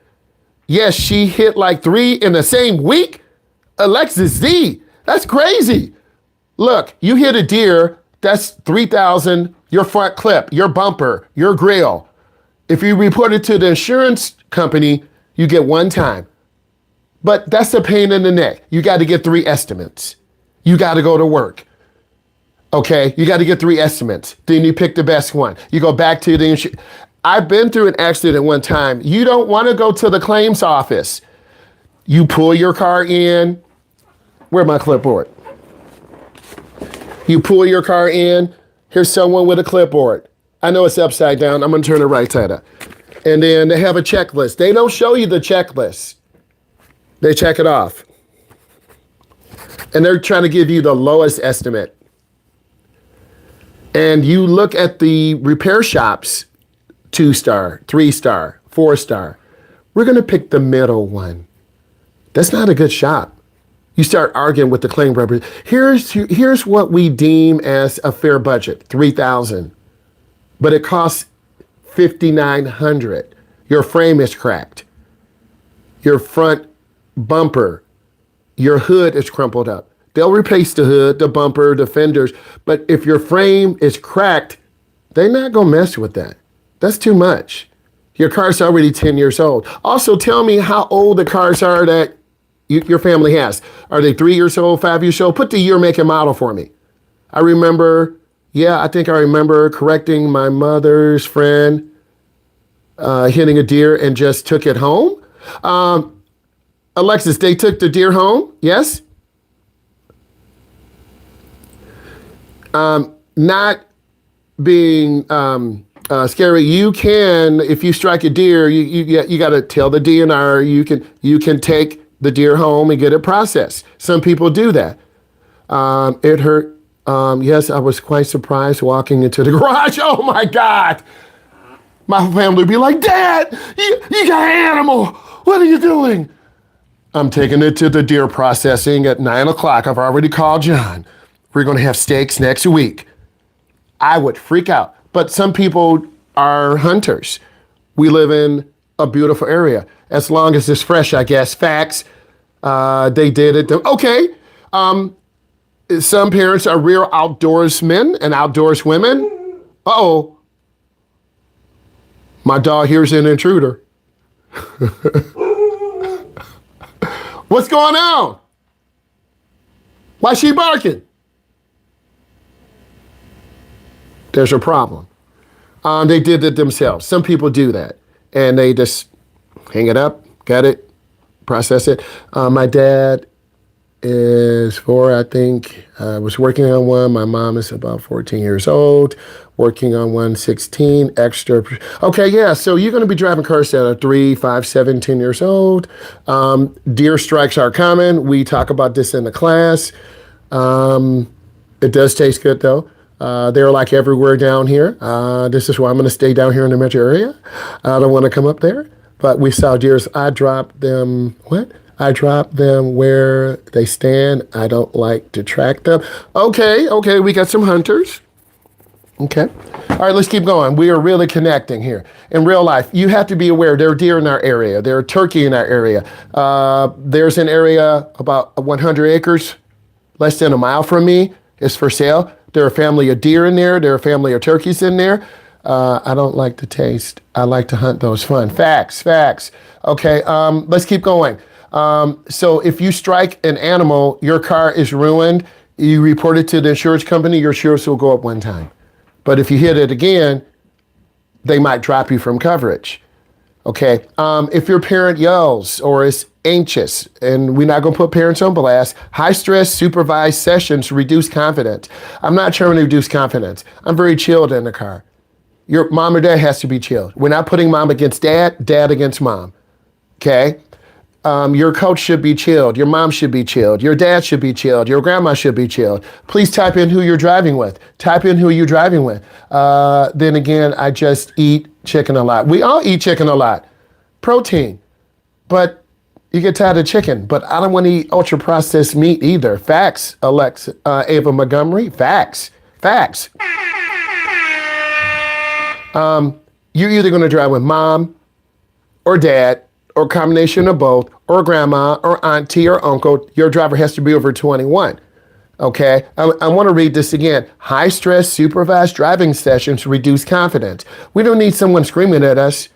Yes, she hit like 3 in the same week. Alexis Z, that's crazy. Look, you hit a deer, that's 3,000, your front clip, your bumper, your grill. If you report it to the insurance company, you get 1 time. But that's a pain in the neck. You got to get 3 estimates. You got to go to work. Okay, you got to get 3 estimates. Then you pick the best one. You go back to the insurance. I've been through an accident one time. You don't want to go to the claims office. You pull your car in. Where's my clipboard? You pull your car in. Here's someone with a clipboard. I know it's upside down. I'm going to turn it right side up. And then they have a checklist. They don't show you the checklist. They check it off. And they're trying to give you the lowest estimate. And you look at the repair shops, 2-star, 3-star, 4-star. We're going to pick the middle one. That's not a good shop. You start arguing with the claim representative. Here's what we deem as a fair budget, $3,000, but it costs $5,900. Your frame is cracked. Your front bumper, your hood is crumpled up. They'll replace the hood, the bumper, the fenders, but if your frame is cracked, they're not gonna mess with that. That's too much. Your car's already 10 years old. Also, tell me how old the cars are that your family has. Are they 3 years old, 5 years old? Put the year, make, and model for me. I think I remember correcting my mother's friend hitting a deer and just took it home. Alexis, they took the deer home, yes? Not being scary. You can, if you strike a deer, you got to tell the DNR. You can take the deer home and get it processed. Some people do that. It hurt. Yes, I was quite surprised walking into the garage. Oh my God. My family would be like, Dad, you got an animal. What are you doing? I'm taking it to the deer processing at 9 o'clock. I've already called John. We're going to have steaks next week. I would freak out. But some people are hunters. We live in a beautiful area. As long as it's fresh, I guess. Facts. They did it. Okay. Some parents are real outdoorsmen and outdoors women. Uh-oh. My dog hears an intruder. What's going on? Why is she barking? There's a problem. They did it themselves. Some people do that. And they just hang it up, get it, process it. My dad is 4, I think. I was working on one. My mom is about 14 years old, working on one, 16, extra. Okay, yeah, so you're going to be driving cars that are 3, 5, 7, 10 years old. Deer strikes are common. We talk about this in the class. It does taste good, though. They're like everywhere down here. This is why I'm going to stay down here in the metro area. I don't want to come up there. But we saw deers. I dropped them. What? I drop them where they stand. I don't like to track them. Okay, we got some hunters. Okay. All right, let's keep going. We are really connecting here. In real life, you have to be aware there are deer in our area. There are turkey in our area. There's an area about 100 acres, less than a mile from me. It's for sale. There are a family of deer in there. There are a family of turkeys in there. I don't like to taste. I like to hunt those fun. Facts. Okay, let's keep going. So if you strike an animal, your car is ruined, you report it to the insurance company, your insurance will go up one time. But if you hit it again, they might drop you from coverage. Okay, if your parent yells or is anxious, and we're not going to put parents on blast, high stress supervised sessions reduce confidence. I'm not trying to reduce confidence. I'm very chilled in the car. Your mom or dad has to be chilled. We're not putting mom against dad, dad against mom. Okay? Your coach should be chilled. Your mom should be chilled. Your dad should be chilled. Your grandma should be chilled. Please type in who you're driving with. Type in who you're driving with. Then again, I just eat chicken a lot. We all eat chicken a lot. Protein. But you get tired of chicken. But I don't want to eat ultra processed meat either. Facts, Alexa, Ava Montgomery. Facts. You're either going to drive with mom or dad, or a combination of both, or grandma, or auntie, or uncle. Your driver has to be over 21. Okay, I want to read this again. High stress supervised driving sessions reduce confidence. We don't need someone screaming at us.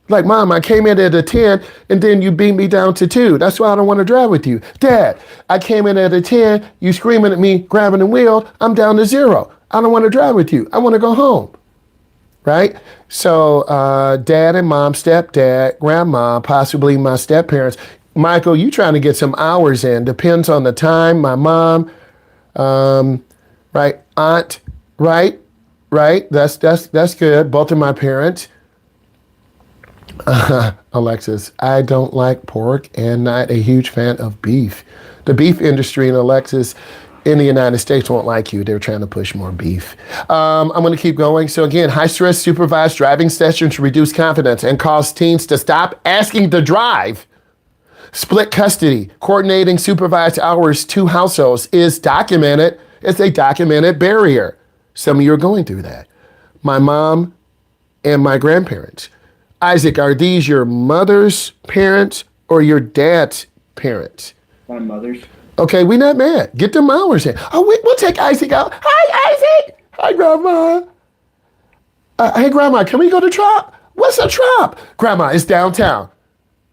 Like, Mom, I came in at a 10 and then you beat me down to 2. That's why I don't want to drive with you. Dad, I came in at a 10, you screaming at me, grabbing the wheel, I'm down to 0. I don't want to drive with you. I want to go home. Right? So dad and mom, stepdad, grandma, possibly my step-parents. Michael, you trying to get some hours in. Depends on the time. My mom, right? Aunt, right? That's good. Both of my parents. Alexis, I don't like pork and not a huge fan of beef. The beef industry in Alexis in the United States won't like you. They're trying to push more beef. I'm going to keep going. So again, high stress supervised driving sessions reduce confidence and cause teens to stop asking to drive. Split custody, coordinating supervised hours to households is documented. It's a documented barrier. Some of you are going through that. My mom and my grandparents. Isaac, are these your mother's parents or your dad's parents? My mother's. Okay, we not mad. Get them hours in. Oh, we'll take Isaac out. Hi, Isaac. Hi, Grandma. Hey, Grandma, can we go to Trop? What's a Trop? Grandma, it's downtown.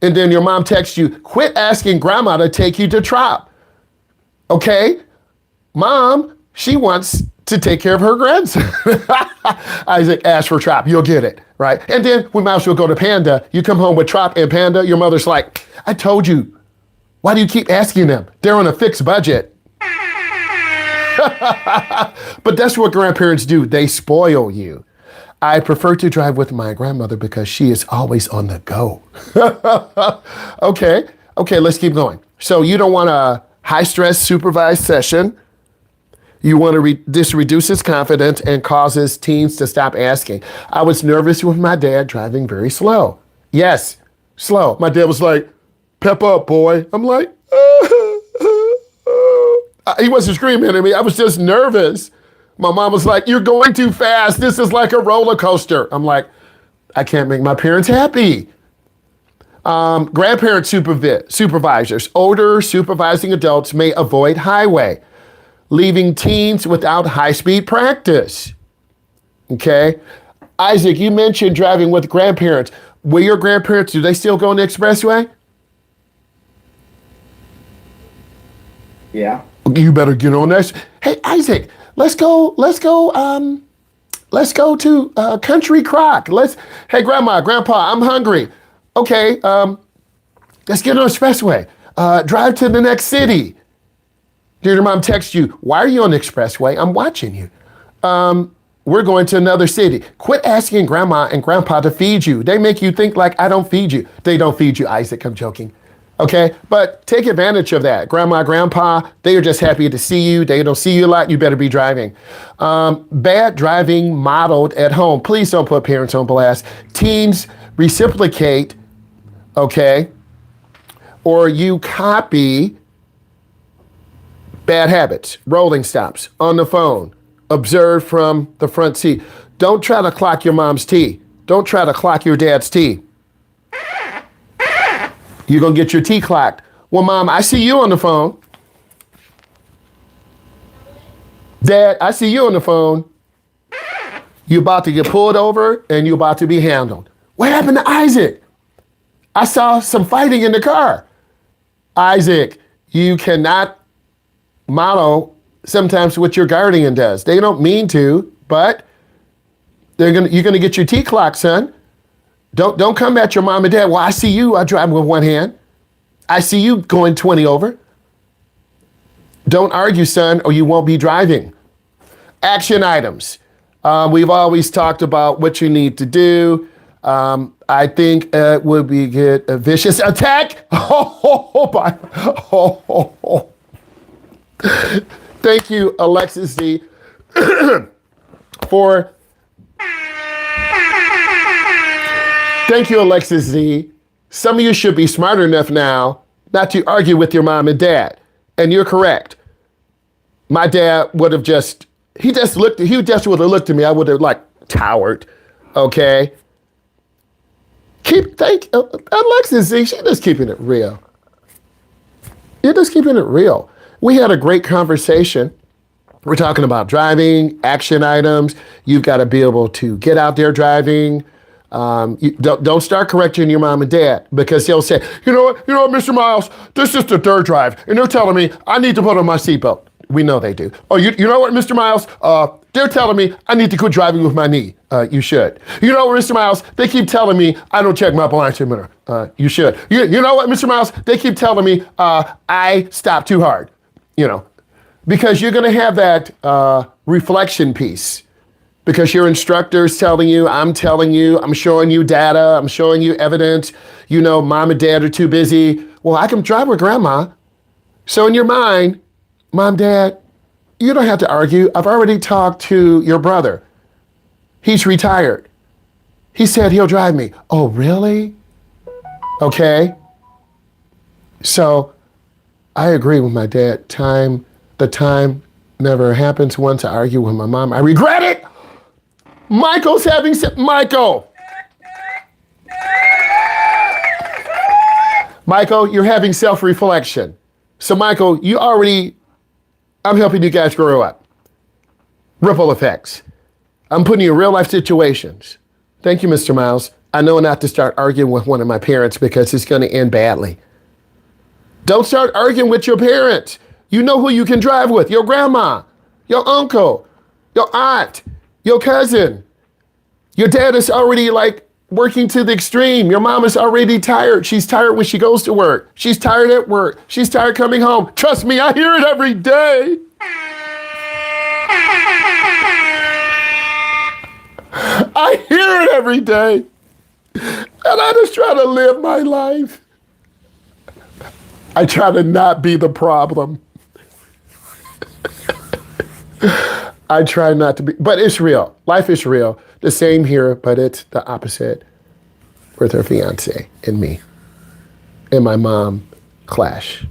And then your mom texts you, quit asking Grandma to take you to Trop. Okay? Mom, she wants to take care of her grandson. Isaac, ask for Trop. You'll get it, right? And then we might as well go to Panda. You come home with Trop and Panda. Your mother's like, I told you. Why do you keep asking them? They're on a fixed budget. But that's what grandparents do. They spoil you. I prefer to drive with my grandmother because she is always on the go. Okay, let's keep going. So you don't want a high-stress supervised session. You want to this reduces confidence and causes teens to stop asking. I was nervous with my dad driving very slow. Yes, slow. My dad was like, pep up, boy. I'm like, he wasn't screaming at me. I was just nervous. My mom was like, you're going too fast. This is like a roller coaster. I'm like, I can't make my parents happy. Grandparent supervisors, older supervising adults may avoid highway, leaving teens without high-speed practice. Okay? Isaac, you mentioned driving with grandparents. Will your grandparents, do they still go on the expressway? Yeah. You better get on that. Hey, Isaac, let's go to Country Crock. Hey, Grandma, Grandpa, I'm hungry. Okay, let's get on the expressway. Drive to the next city. Did your mom text you, why are you on the expressway? I'm watching you. We're going to another city. Quit asking Grandma and Grandpa to feed you. They make you think like I don't feed you. They don't feed you, Isaac, I'm joking. Okay, but take advantage of that. Grandma, Grandpa, they are just happy to see you. They don't see you a lot. You better be driving. Bad driving modeled at home. Please don't put parents on blast. Teens reciprocate, okay, or you copy bad habits, rolling stops, on the phone, observe from the front seat. Don't try to clock your mom's tea. Don't try to clock your dad's tea. You're going to get your tea clocked. Well, Mom, I see you on the phone. Dad, I see you on the phone. You're about to get pulled over and you're about to be handled. What happened to Isaac? I saw some fighting in the car. Isaac, you cannot model sometimes what your guardian does. They don't mean to, but you're going to get your tea clocked, son. Don't come at your mom and dad. Well, I see you. I drive with one hand. I see you going 20 over. Don't argue, son, or you won't be driving. Action items. We've always talked about what you need to do. I think it would be good. A vicious attack. Thank you, Alexis Z, for. Thank you, Alexis Z. Some of you should be smart enough now not to argue with your mom and dad. And you're correct. My dad would have he just would have looked at me. I would have like towered. Okay. Alexis Z, she's just keeping it real. You're just keeping it real. We had a great conversation. We're talking about driving, action items. You've got to be able to get out there driving. You don't start correcting your mom and dad because he'll say, you know what, Mr. Myles, this is the third drive, and they're telling me I need to put on my seatbelt. We know they do. Oh, you know what, Mr. Myles, they're telling me I need to quit driving with my knee. You should. You know what, Mr. Myles, they keep telling me I don't check my blind spot mirror. You should. You know what, Mr. Myles, they keep telling me I stop too hard. Because you're going to have that reflection piece. Because your instructor is telling you, I'm showing you data, I'm showing you evidence, mom and dad are too busy. Well, I can drive with grandma. So in your mind, Mom, Dad, you don't have to argue. I've already talked to your brother. He's retired. He said he'll drive me. Oh, really? Okay. So I agree with my dad. The time never happens. Once I argue with my mom, I regret it. Michael. Michael, you're having self-reflection. So Michael, I'm helping you guys grow up. Ripple effects. I'm putting you in real life situations. Thank you, Mr. Myles. I know not to start arguing with one of my parents because it's going to end badly. Don't start arguing with your parents. You know who you can drive with: your grandma, your uncle, your aunt, your cousin. Your dad is already like working to the extreme. Your mom is already tired. She's tired when she goes to work. She's tired at work. She's tired coming home. Trust me, I hear it every day. I hear it every day. And I just try to live my life. I try to not be the problem. I try not to be, but it's real. Life is real. The same here, but it's the opposite with her fiance and me and my mom clash.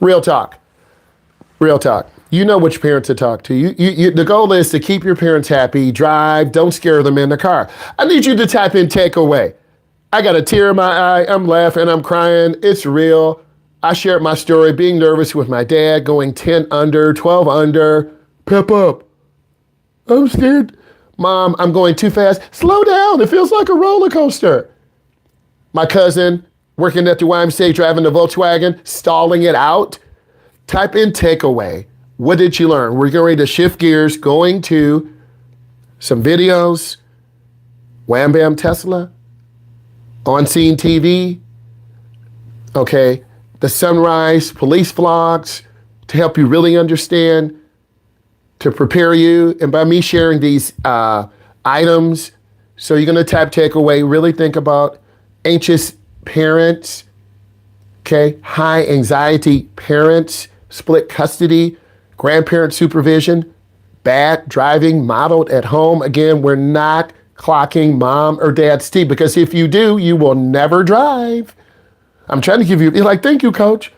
Real talk. Real talk. You know which parent to talk to. The goal is to keep your parents happy, drive, don't scare them in the car. I need you to type in takeaway. I got a tear in my eye. I'm laughing. I'm crying. It's real. I shared my story, being nervous with my dad, going 10 under, 12 under. Pep up. I'm scared. Mom, I'm going too fast. Slow down. It feels like a roller coaster. My cousin, working at the YMCA, driving the Volkswagen, stalling it out. Type in takeaway. What did you learn? We're getting ready to shift gears, going to some videos, Wham Bam Tesla, On Scene TV, okay, the Sunrise police vlogs to help you really understand, to prepare you. And by me sharing these items, so you're going to type takeaway, really think about anxious parents, okay, high anxiety parents, split custody, grandparent supervision, bad driving modeled at home. Again, we're not clocking mom or dad's tea, because if you do, you will never drive. I'm trying to give you, you're like, thank you, coach.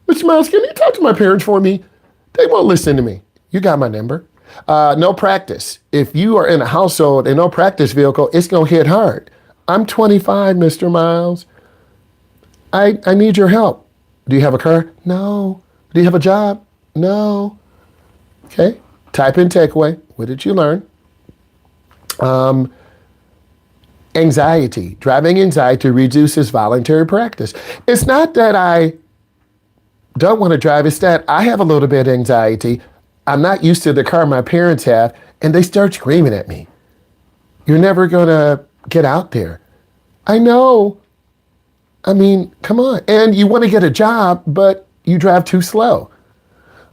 Mr. Myles, can you talk to my parents for me? They won't listen to me. You got my number. No practice. If you are in a household and no practice vehicle, it's going to hit hard. I'm 25, Mr. Myles. I need your help. Do you have a car? No. Do you have a job? No. Okay. Type in takeaway. What did you learn? Anxiety. Driving anxiety reduces voluntary practice. It's not that I don't want to drive. It's that I have a little bit of anxiety. I'm not used to the car my parents have, and they start screaming at me. You're never going to get out there. I know. I mean, come on. And you want to get a job, but you drive too slow.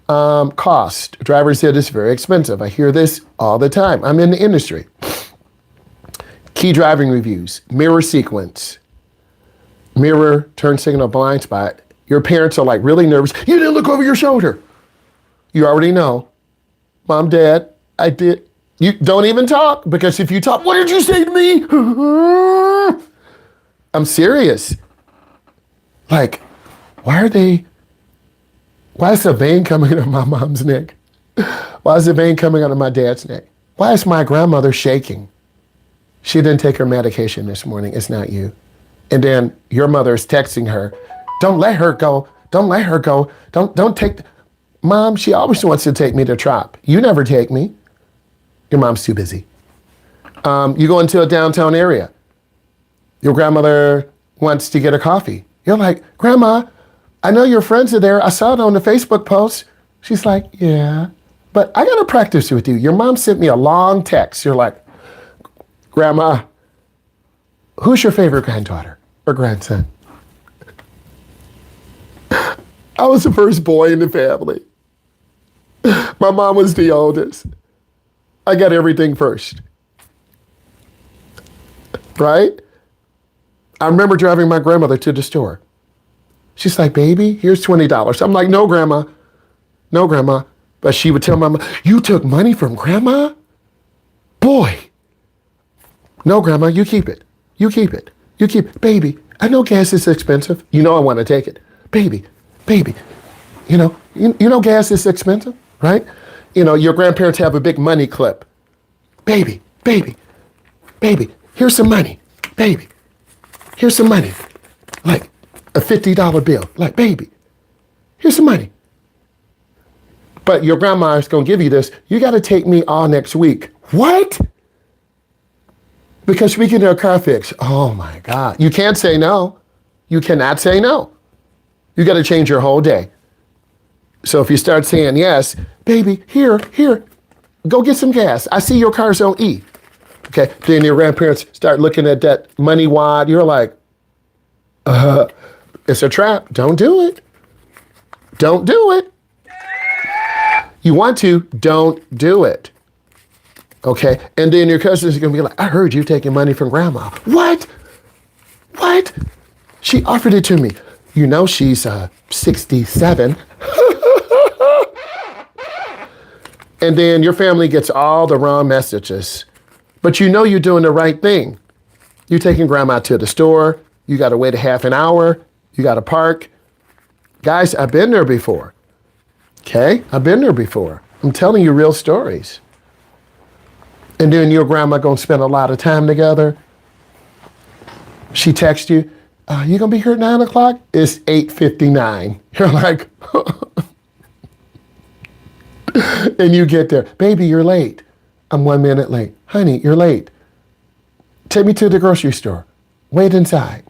Cost. Driver's ed is very expensive. I hear this all the time. I'm in the industry. Key driving reviews. Mirror sequence. Mirror, turn signal, blind spot. Your parents are like really nervous. You didn't look over your shoulder. You already know. Mom, Dad, I did. You don't even talk, because if you talk, what did you say to me? I'm serious. Like, why is the vein coming out of my mom's neck? Why is the vein coming out of my dad's neck? Why is my grandmother shaking? She didn't take her medication this morning. It's not you. And then your mother is texting her, don't let her go. Don't let her go. Don't take, Mom, she always wants to take me to Trop. You never take me. Your mom's too busy. You go into a downtown area. Your grandmother wants to get a coffee. You're like, Grandma, I know your friends are there. I saw it on the Facebook post. She's like, yeah, but I got to practice with you. Your mom sent me a long text. You're like, Grandma, who's your favorite granddaughter or grandson? I was the first boy in the family. My mom was the oldest. I got everything first. Right? I remember driving my grandmother to the store. She's like, baby, here's $20. I'm like, no, Grandma. No, Grandma. But she would tell Mama, you took money from Grandma? Boy. No, Grandma, you keep it. You keep it. You keep it. Baby, I know gas is expensive. You know I want to take it. baby, baby. You know gas is expensive, right? Your grandparents have a big money clip. Baby, baby, baby, here's some money. Baby, here's some money. Like a $50 bill. Like, baby, here's some money. But your grandma is going to give you this. You got to take me all next week. What? Because we can do a car fix. Oh my God. You can't say no. You cannot say no. You got to change your whole day. So if you start saying yes, baby, here, go get some gas. I see your car's on E. Okay. Then your grandparents start looking at that money wad. You're like, it's a trap. Don't do it. Don't do it. You want to, don't do it. Okay? And then your cousins are going to be like, I heard you taking money from grandma. What? What? She offered it to me. She's 67. And then your family gets all the wrong messages. But you're doing the right thing. You're taking grandma to the store. You got to wait a half an hour. You got to park. Guys, I've been there before. Okay? I've been there before. I'm telling you real stories. And then your grandma going to spend a lot of time together. She texts you, you going to be here at 9 o'clock? It's 8:59. You're like, and you get there. Baby, you're late. I'm 1 minute late. Honey, you're late. Take me to the grocery store. Wait inside.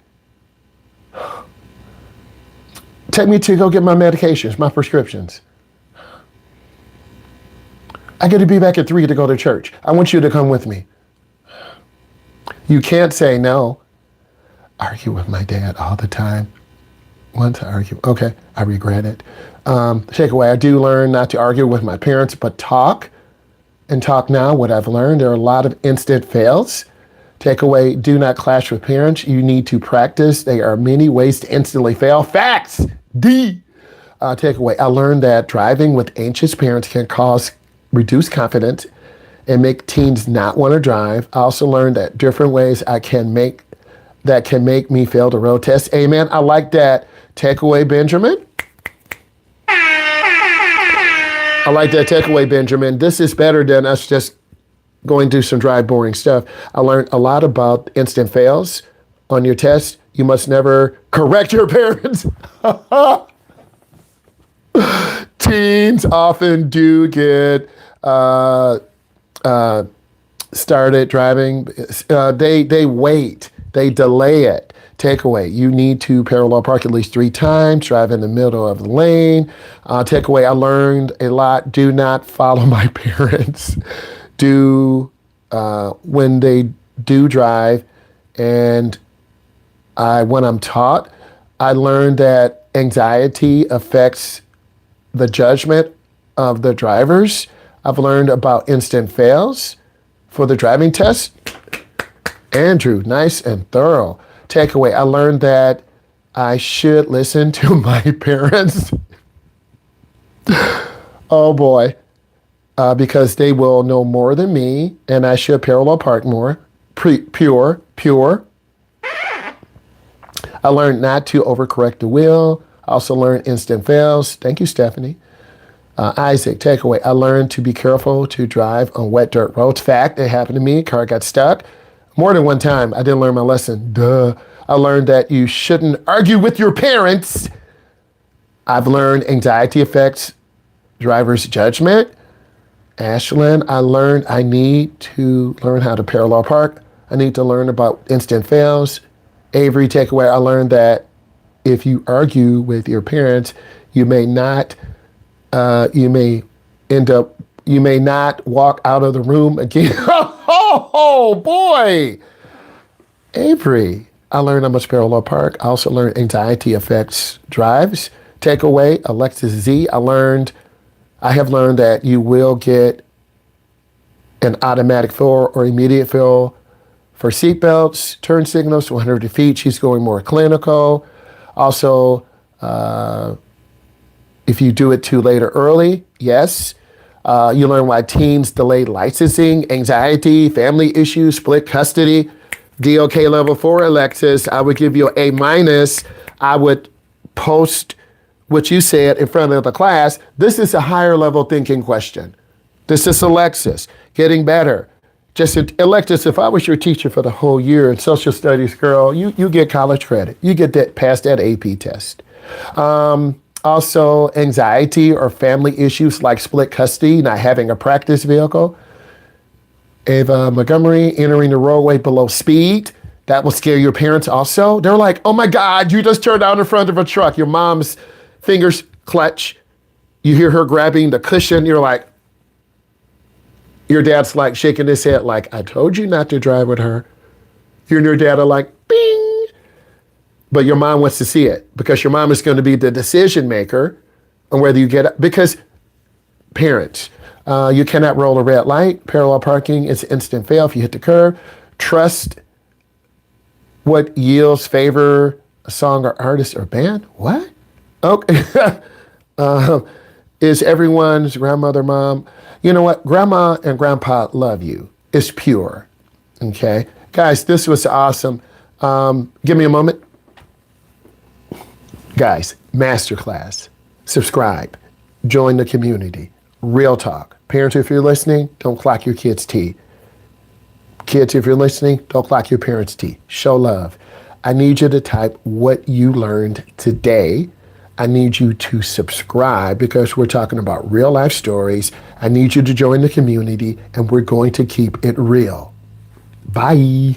Take me to go get my medications, my prescriptions. I got to be back at 3 to go to church. I want you to come with me. You can't say no. Argue with my dad all the time. Want to argue. Okay, I regret it. Takeaway, I do learn not to argue with my parents, but talk. And talk now, what I've learned, there are a lot of instant fails. Takeaway, do not clash with parents. You need to practice. There are many ways to instantly fail. Facts. D. Takeaway, I learned that driving with anxious parents can cause reduced confidence and make teens not want to drive. I also learned that different ways can make me fail the road test. Amen. I like that. Takeaway, Benjamin. I like that takeaway, Benjamin. This is better than us just going through some dry, boring stuff. I learned a lot about instant fails on your test. You must never correct your parents. Teens often do get started driving. They wait. They delay it. Takeaway, you need to parallel park at least 3 times, drive in the middle of the lane. Takeaway, I learned a lot. Do not follow my parents. When they do drive, and when I'm taught, I learned that anxiety affects the judgment of the drivers. I've learned about instant fails for the driving test. Andrew, nice and thorough. Takeaway, I learned that I should listen to my parents. Oh boy, because they will know more than me, and I should parallel park more. Pure. I learned not to overcorrect the wheel. I also learned instant fails. Thank you, Stephanie. Isaac, takeaway, I learned to be careful to drive on wet dirt roads. Fact, it happened to me. Car got stuck. More than one time. I didn't learn my lesson. Duh. I learned that you shouldn't argue with your parents. I've learned anxiety affects driver's judgment. Ashlyn, I learned I need to learn how to parallel park. I need to learn about instant fails. Avery, takeaway, I learned that if you argue with your parents, you may not walk out of the room again. Oh boy. Avery, I learned I must parallel park. I also learned anxiety affects drives. Takeaway, Alexis Z, I have learned that you will get an automatic fill or immediate fill for seatbelts, turn signals to 100 feet. She's going more clinical. Also, if you do it too late or early, yes. You learn why teens delay licensing, anxiety, family issues, split custody. DOK level 4, Alexis, I would give you an A-. I would post what you said in front of the class. This is a higher level thinking question. This is Alexis getting better. Just Alexis, if I was your teacher for the whole year in social studies, girl, you get college credit. You get that past that AP test. Also, anxiety or family issues like split custody, not having a practice vehicle. Ava Montgomery, entering the roadway below speed. That will scare your parents also. They're like, oh my God, you just turned out in front of a truck. Your mom's fingers clutch. You hear her grabbing the cushion. You're like, your dad's like shaking his head like, I told you not to drive with her. You and your dad are like, bing. But your mom wants to see it because your mom is going to be the decision maker on whether you get it. Because parents, you cannot roll a red light. Parallel parking is instant fail if you hit the curb. Trust what yields favor a song or artist or band. What? Okay. Is everyone's grandmother, mom? You know what? Grandma and grandpa love you. It's pure. Okay. Guys, this was awesome. Give me a moment. Guys, masterclass. Subscribe. Join the community. Real talk. Parents, if you're listening, don't clock your kids' tea. Kids, if you're listening, don't clock your parents' tea. Show love. I need you to type what you learned today. I need you to subscribe because we're talking about real life stories. I need you to join the community and we're going to keep it real. Bye.